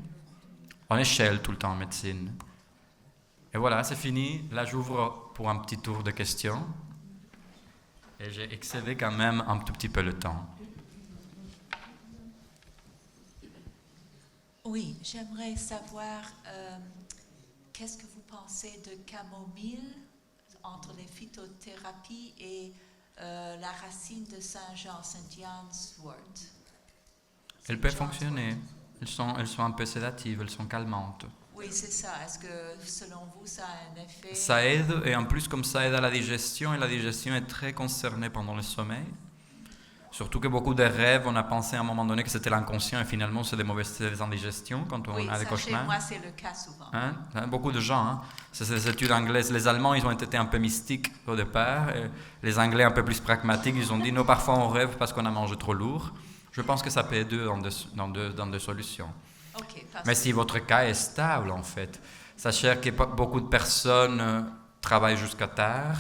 On échelle tout le temps en médecine. Et voilà, c'est fini. Là, j'ouvre pour un petit tour de questions. Et j'ai excédé quand même un tout petit peu le temps. Oui, j'aimerais savoir qu'est-ce que vous pensez de camomille entre les phytothérapies et la racine de Saint-Jean, St. John's wort. Elle peut fonctionner. Elles sont un peu sédatives, elles sont calmantes. Oui, c'est ça. Est-ce que, selon vous, ça a un effet? Ça aide, et en plus, comme ça aide à la digestion, et la digestion est très concernée pendant le sommeil. Surtout que beaucoup de rêves, on a pensé à un moment donné que c'était l'inconscient, et finalement, c'est des mauvaises indigestions quand on a des cauchemars. Chez moi, c'est le cas souvent. Hein? Beaucoup de gens. Hein? C'est des études anglaises. Les Allemands, ils ont été un peu mystiques au départ. Et les Anglais, un peu plus pragmatiques, ils ont dit, non, parfois on rêve parce qu'on a mangé trop lourd. Je pense que ça peut aider dans deux solutions. Okay, mais si votre cas est stable, en fait, sachez que beaucoup de personnes travaillent jusqu'à tard,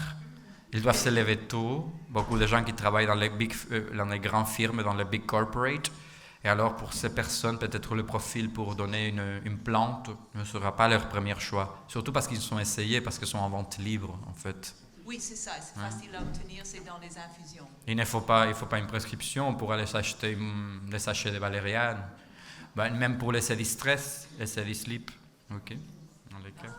ils doivent se lever tôt. Beaucoup de gens qui travaillent dans les grandes firmes, dans les big corporates. Et alors, pour ces personnes, peut-être le profil pour donner une plante ne sera pas leur premier choix. Surtout parce qu'ils sont essayés, parce qu'ils sont en vente libre, en fait. Oui, c'est ça. C'est facile à obtenir, c'est dans les infusions. Il ne faut pas une prescription pour aller s'acheter des sachets de valériane. Même pour les steady stress, les steady sleep. Ok. Dans les cas.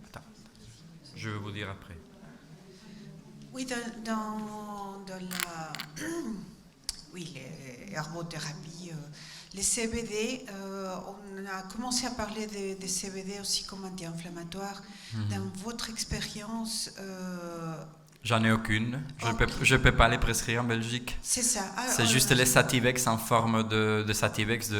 Attends. Je vais vous dire après. Oui, dans la les aromathérapies, les CBD, on a commencé à parler des CBD aussi comme anti-inflammatoires. Dans votre expérience... J'en ai aucune. Je peux pas les prescrire en Belgique. C'est ça. C'est juste les Sativex en forme de Sativex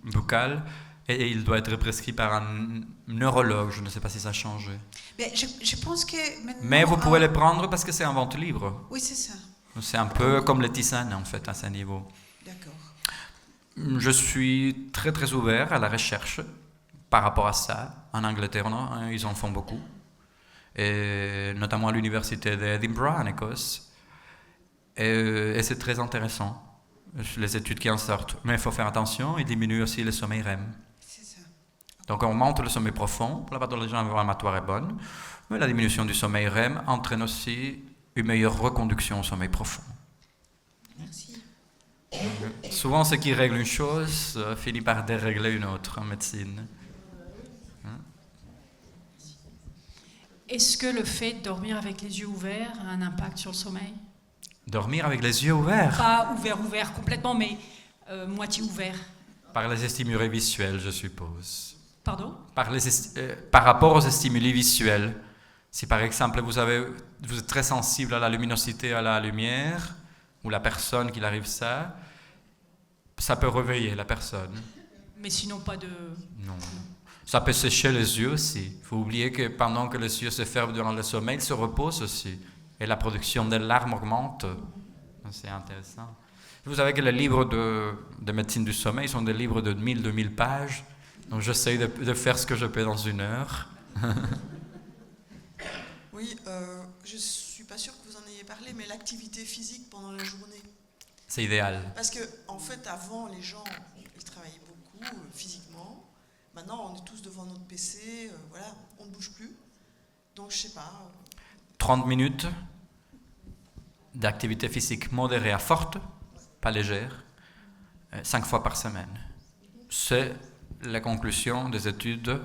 buccal. Et il doit être prescrit par un neurologue. Je ne sais pas si ça a changé. Mais je pense que maintenant, mais vous pouvez les prendre parce que c'est en vente libre. Oui, c'est ça. C'est un peu comme les tisanes, en fait, à ce niveau. D'accord. Je suis très, très ouvert à la recherche par rapport à ça. En Angleterre, ils en font beaucoup. Et notamment à l'université d'Edinburgh, en Écosse. Et c'est très intéressant, les études qui en sortent. Mais il faut faire attention, ils diminuent aussi le sommeil REM. Donc on monte le sommeil profond, la pathologie inflammatoire est bonne, mais la diminution du sommeil REM entraîne aussi une meilleure reconduction au sommeil profond. Merci. Souvent ce qui règle une chose finit par dérégler une autre en médecine. Est-ce que le fait de dormir avec les yeux ouverts a un impact sur le sommeil? Dormir avec les yeux ouverts? Pas ouvert complètement, mais moitié ouvert. Par les stimuli visuels, je suppose. Pardon? Par rapport aux stimuli visuels. Si par exemple vous êtes très sensible à la luminosité, à la lumière, ou la personne qui arrive ça peut réveiller la personne. Mais sinon pas de... Non. Ça peut sécher les yeux aussi. Il faut oublier que pendant que les yeux se ferment durant le sommeil, ils se reposent aussi. Et la production de larmes augmente. C'est intéressant. Vous savez que les livres de médecine du sommeil sont des livres de 1000-2000 pages. Donc j'essaye de faire ce que je peux dans 1 heure. Oui, je ne suis pas sûre que vous en ayez parlé, mais l'activité physique pendant la journée. C'est idéal. Parce que, en fait, avant, les gens, ils travaillaient beaucoup physiquement. Maintenant, on est tous devant notre PC, voilà, on ne bouge plus. Donc, je ne sais pas. 30 minutes d'activité physique modérée à forte, pas légère, 5 fois par semaine. C'est la conclusion des études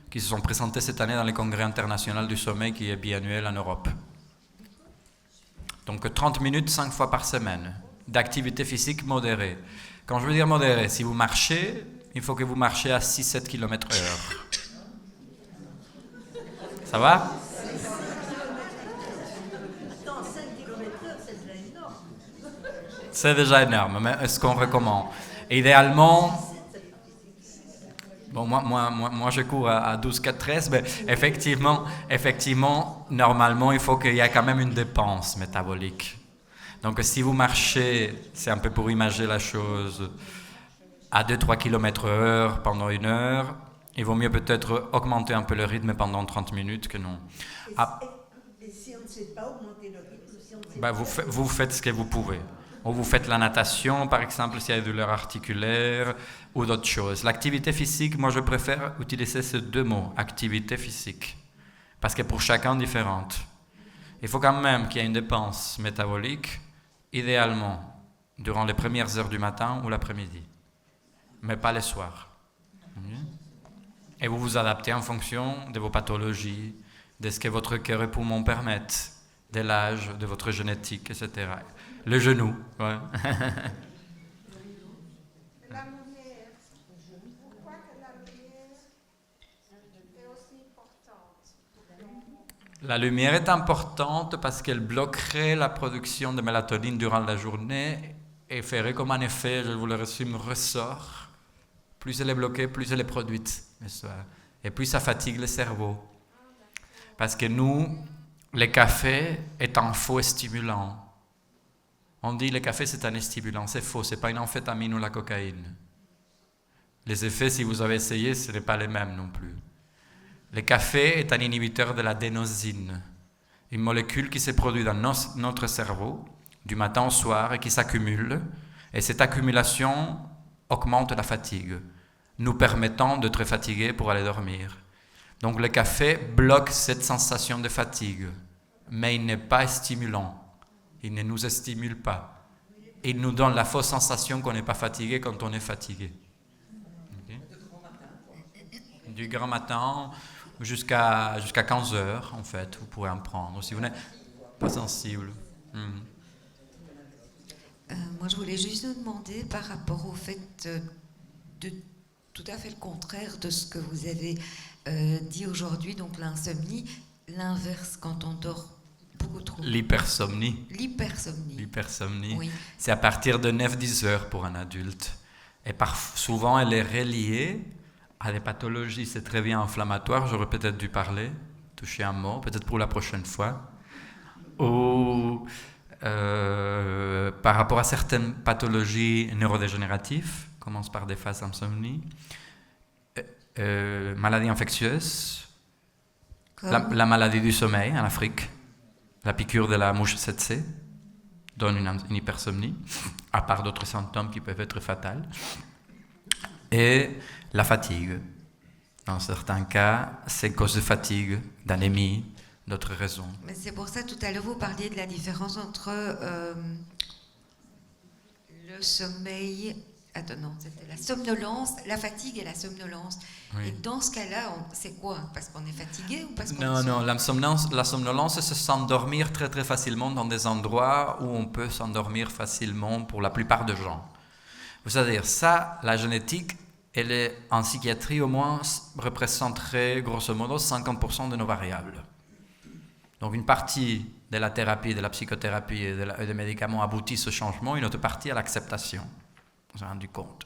qui se sont présentées cette année dans le Congrès international du sommeil qui est biannuel en Europe. Donc 30 minutes 5 fois par semaine d'activité physique modérée. Quand je veux dire modérée, si vous marchez, il faut que vous marchiez à 6-7 km/h. Ça va? Attends, 5 km/h, c'est déjà énorme. C'est déjà énorme, mais est-ce qu'on recommande? Et idéalement... Bon, moi, je cours à 12-4-13, mais effectivement, normalement, il faut qu'il y ait quand même une dépense métabolique. Donc, si vous marchez, c'est un peu pour imaginer la chose, à 2-3 km/h pendant 1 heure, il vaut mieux peut-être augmenter un peu le rythme pendant 30 minutes que non. Et si on ne sait pas augmenter le rythme, si on ne sait vous faites ce que vous pouvez. Ou vous faites la natation, par exemple, s'il y a des douleurs articulaires ou d'autres choses. L'activité physique, moi, je préfère utiliser ces 2 mots, activité physique, parce que pour chacun différente. Il faut quand même qu'il y ait une dépense métabolique, idéalement, durant les premières heures du matin ou l'après-midi, mais pas les soirs. Et vous vous adaptez en fonction de vos pathologies, de ce que votre cœur et poumons permettent, de l'âge, de votre génétique, etc. Le genou, ouais. La lumière. Pourquoi que la lumière est aussi importante? La lumière est importante parce qu'elle bloquerait la production de mélatonine durant la journée et ferait comme un effet, je vous le résume, ressort. Plus elle est bloquée, plus elle est produite le soir. Et puis ça fatigue le cerveau. Parce que nous, le café est un faux stimulant. On dit que le café c'est un stimulant, c'est faux, ce n'est pas une amphétamine ou la cocaïne. Les effets, si vous avez essayé, ce n'est pas les mêmes non plus. Le café est un inhibiteur de l'adénosine, une molécule qui se produit dans notre cerveau du matin au soir et qui s'accumule. Et cette accumulation augmente la fatigue, nous permettant d'être fatigués pour aller dormir. Donc le café bloque cette sensation de fatigue, mais il n'est pas stimulant. Il ne nous stimule pas. Il nous donne la fausse sensation qu'on n'est pas fatigué quand on est fatigué. Okay. Du grand matin jusqu'à 15 heures, en fait, vous pourrez en prendre. Si vous n'êtes pas sensible. Moi, je voulais juste vous demander par rapport au fait de tout à fait le contraire de ce que vous avez dit aujourd'hui, donc l'insomnie, l'inverse quand on dort beaucoup trop. L'hypersomnie. L'hypersomnie. Oui. C'est à partir de 9-10 heures pour un adulte. Et souvent, elle est reliée à des pathologies, c'est très bien inflammatoire, j'aurais peut-être dû toucher un mot, peut-être pour la prochaine fois. Ou par rapport à certaines pathologies neurodégénératives, commence par des phases d'insomnie, maladies infectieuses, la maladie du sommeil en Afrique, la piqûre de la mouche tsetse donne une hypersomnie, à part d'autres symptômes qui peuvent être fatals, et la fatigue. Dans certains cas, c'est cause de fatigue, d'anémie, d'autres raisons. Mais c'est pour ça, tout à l'heure, vous parliez de la différence entre le sommeil... Attends, non, c'était la somnolence, la fatigue et la somnolence. Oui. Et dans ce cas-là, c'est quoi? Parce qu'on est fatigué ou parce qu'on Non, la somnolence, c'est s'endormir très très facilement dans des endroits où on peut s'endormir facilement pour la plupart des gens. C'est-à-dire, ça, la génétique, elle est en psychiatrie au moins représenterait grosso modo 50% de nos variables. Donc une partie de la thérapie, de la psychothérapie et des médicaments aboutit à ce changement, une autre partie à l'acceptation. On s'est rendu compte.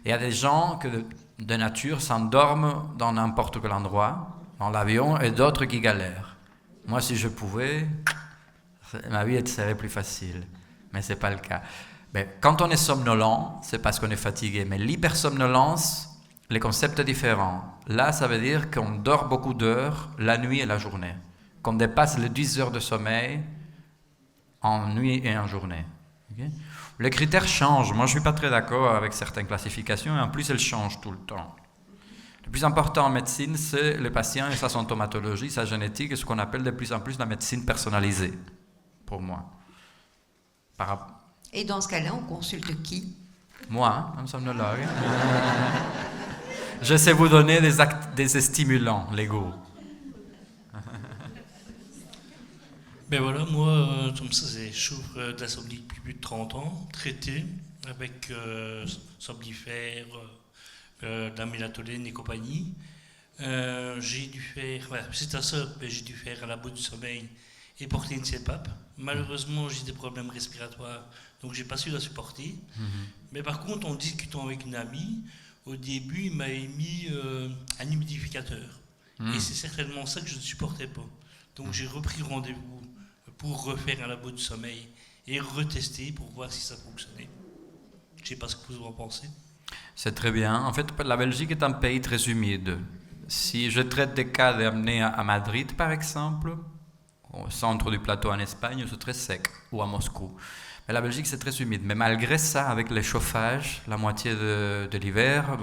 Et il y a des gens que de nature s'endorment dans n'importe quel endroit, dans l'avion, et d'autres qui galèrent. Moi, si je pouvais, ma vie serait plus facile. Mais ce n'est pas le cas. Mais quand on est somnolent, c'est parce qu'on est fatigué. Mais l'hypersomnolence, le concept est différent. Là, ça veut dire qu'on dort beaucoup d'heures la nuit et la journée. Qu'on dépasse les 10 heures de sommeil en nuit et en journée. Okay? Les critères changent. Moi, je ne suis pas très d'accord avec certaines classifications, et en plus, elles changent tout le temps. Le plus important en médecine, c'est le patient et sa symptomatologie, sa génétique, et ce qu'on appelle de plus en plus la médecine personnalisée, pour moi. Et dans ce cas-là, on consulte qui? Moi, un somnologue. Je sais vous donner des stimulants légaux. Ben voilà, moi, comme ça, je souffre d'insomnie depuis plus de 30 ans, traité avec somnifères, de la mélatonine et compagnie. J'ai dû faire, c'est à ça, mais j'ai dû faire un labo du sommeil et porter une CPAP. Malheureusement, j'ai des problèmes respiratoires, donc j'ai pas su la supporter. Mais par contre, en discutant avec une amie, au début, il m'a mis un humidificateur. Et c'est certainement ça que je ne supportais pas. Donc j'ai repris rendez-vous pour refaire un labo du sommeil et retester pour voir si ça fonctionnait. Je ne sais pas ce que vous en pensez. C'est très bien. En fait, la Belgique est un pays très humide. Si je traite des cas d'apnée à Madrid, par exemple, au centre du plateau en Espagne, c'est très sec, ou à Moscou. Mais la Belgique, c'est très humide. Mais malgré ça, avec les chauffages, la moitié de l'hiver,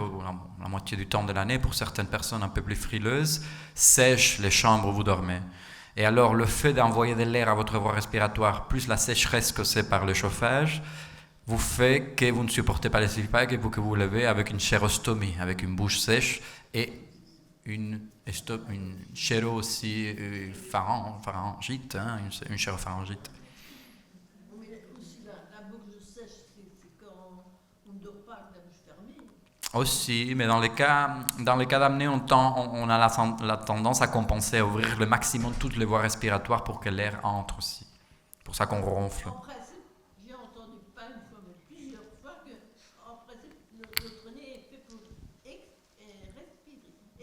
la moitié du temps de l'année, pour certaines personnes un peu plus frileuses, sèche les chambres où vous dormez. Et alors, le fait d'envoyer de l'air à votre voie respiratoire, plus la sécheresse que c'est par le chauffage, vous fait que vous ne supportez pas les CPAP et que vous vous levez avec une chérostomie, avec une bouche sèche et une chéro aussi pharyngite, une chéropharyngite. Oui, aussi la bouche sèche, c'est quand on ne dort pas avec la bouche fermée. Aussi, mais dans les cas d'apnée, on a la tendance à compenser, à ouvrir le maximum toutes les voies respiratoires pour que l'air entre aussi. C'est pour ça qu'on ronfle. En principe, j'ai entendu pas une fois, mais plusieurs fois, que en principe, notre nez est fait pour expirer et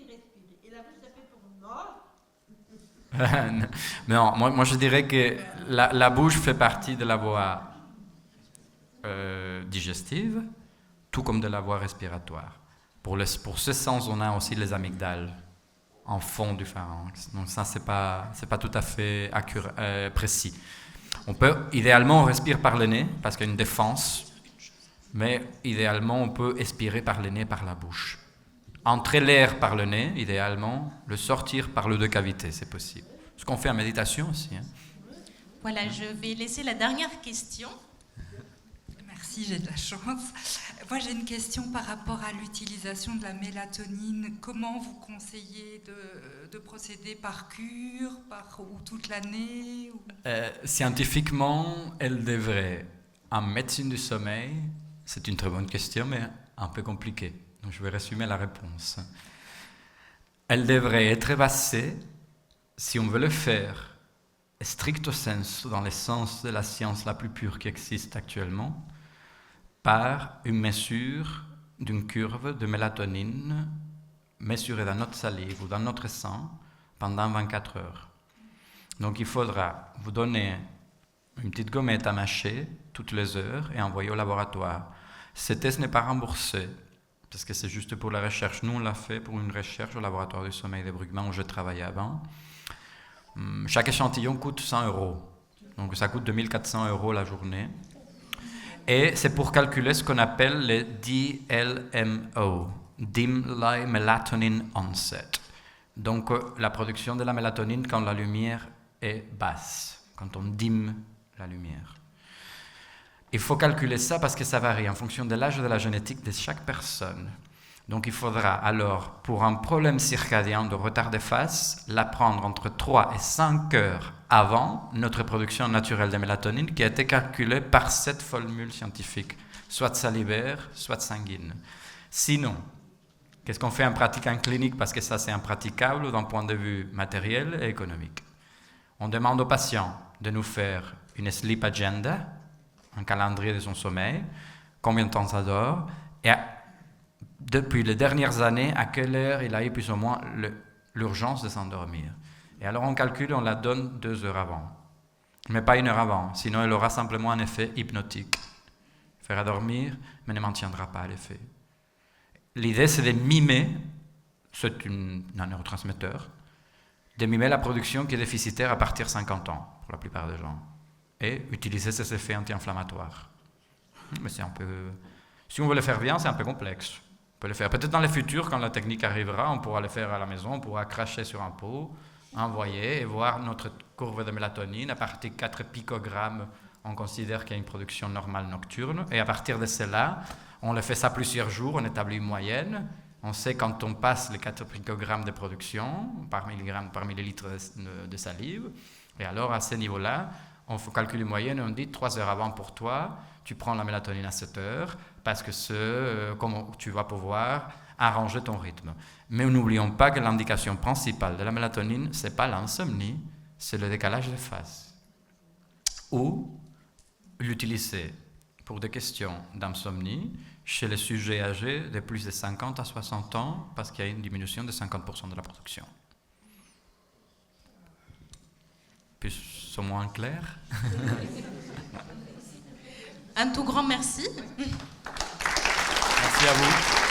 respirer. Et la bouche, c'est fait pour mordre. Non, moi je dirais que la bouche fait partie de la voie digestive, tout comme de la voie respiratoire. Pour ce sens, on a aussi les amygdales en fond du pharynx. Donc ça, c'est pas tout à fait précis. Idéalement, on respire par le nez, parce qu'il y a une défense, mais idéalement, on peut expirer par le nez, par la bouche. Entrer l'air par le nez, idéalement, le sortir par le deux cavités, c'est possible. Ce qu'on fait en méditation aussi. Hein. Voilà, je vais laisser la dernière question. Merci, j'ai de la chance. Moi, j'ai une question par rapport à l'utilisation de la mélatonine. Comment vous conseillez de procéder par cure, ou toute l'année ou... Scientifiquement, elle devrait, en médecine du sommeil, c'est une très bonne question, mais un peu compliquée. Donc, je vais résumer la réponse. Elle devrait être basée, si on veut le faire, stricto sensu, dans le sens de la science la plus pure qui existe actuellement, par une mesure d'une curve de mélatonine mesurée dans notre salive ou dans notre sang pendant 24 heures. Donc il faudra vous donner une petite gommette à mâcher toutes les heures et envoyer au laboratoire. Ce test n'est pas remboursé, parce que c'est juste pour la recherche. Nous, on l'a fait pour une recherche au laboratoire du sommeil de Brugman où je travaillais avant. Chaque échantillon coûte 100 €. Donc ça coûte 2400 € la journée. Et c'est pour calculer ce qu'on appelle le DLMO, Dim Light Melatonin Onset. Donc la production de la mélatonine quand la lumière est basse, quand on dime la lumière. Il faut calculer ça parce que ça varie en fonction de l'âge et de la génétique de chaque personne. Donc il faudra alors, pour un problème circadien de retard de phase, la prendre entre 3 et 5 heures avant notre production naturelle de mélatonine qui a été calculée par cette formule scientifique, soit salivaire, soit sanguine. Sinon, qu'est-ce qu'on fait en pratique en clinique parce que ça c'est impraticable d'un point de vue matériel et économique? On demande aux patients de nous faire une sleep agenda, un calendrier de son sommeil, combien de temps ça dort, et depuis les dernières années, à quelle heure il a eu plus ou moins l'urgence de s'endormir. Et alors on calcule, on la donne 2 heures avant. Mais pas 1 heure avant, sinon elle aura simplement un effet hypnotique. Fera dormir, mais ne maintiendra pas l'effet. L'idée, c'est de mimer, c'est un neurotransmetteur, de mimer la production qui est déficitaire à partir de 50 ans, pour la plupart des gens, et utiliser ces effets anti-inflammatoires. Mais c'est un peu... Si on veut le faire bien, c'est un peu complexe. On peut le faire. Peut-être dans le futur, quand la technique arrivera, on pourra le faire à la maison, on pourra cracher sur un pot, envoyer et voir notre courbe de mélatonine. À partir de 4 picogrammes, on considère qu'il y a une production normale nocturne. Et à partir de cela, on le fait ça plusieurs jours, on établit une moyenne. On sait quand on passe les 4 picogrammes de production par milligramme, par millilitre de salive. Et alors, à ce niveau-là, on calcule une moyenne et on dit 3 heures avant pour toi, tu prends la mélatonine à 7 heures parce que comme tu vas pouvoir arranger ton rythme. Mais n'oublions pas que l'indication principale de la mélatonine, ce n'est pas l'insomnie, c'est le décalage de phase. Ou l'utiliser pour des questions d'insomnie chez les sujets âgés de plus de 50 à 60 ans parce qu'il y a une diminution de 50% de la production. Plus ou moins clair. Un tout grand merci. Merci à vous.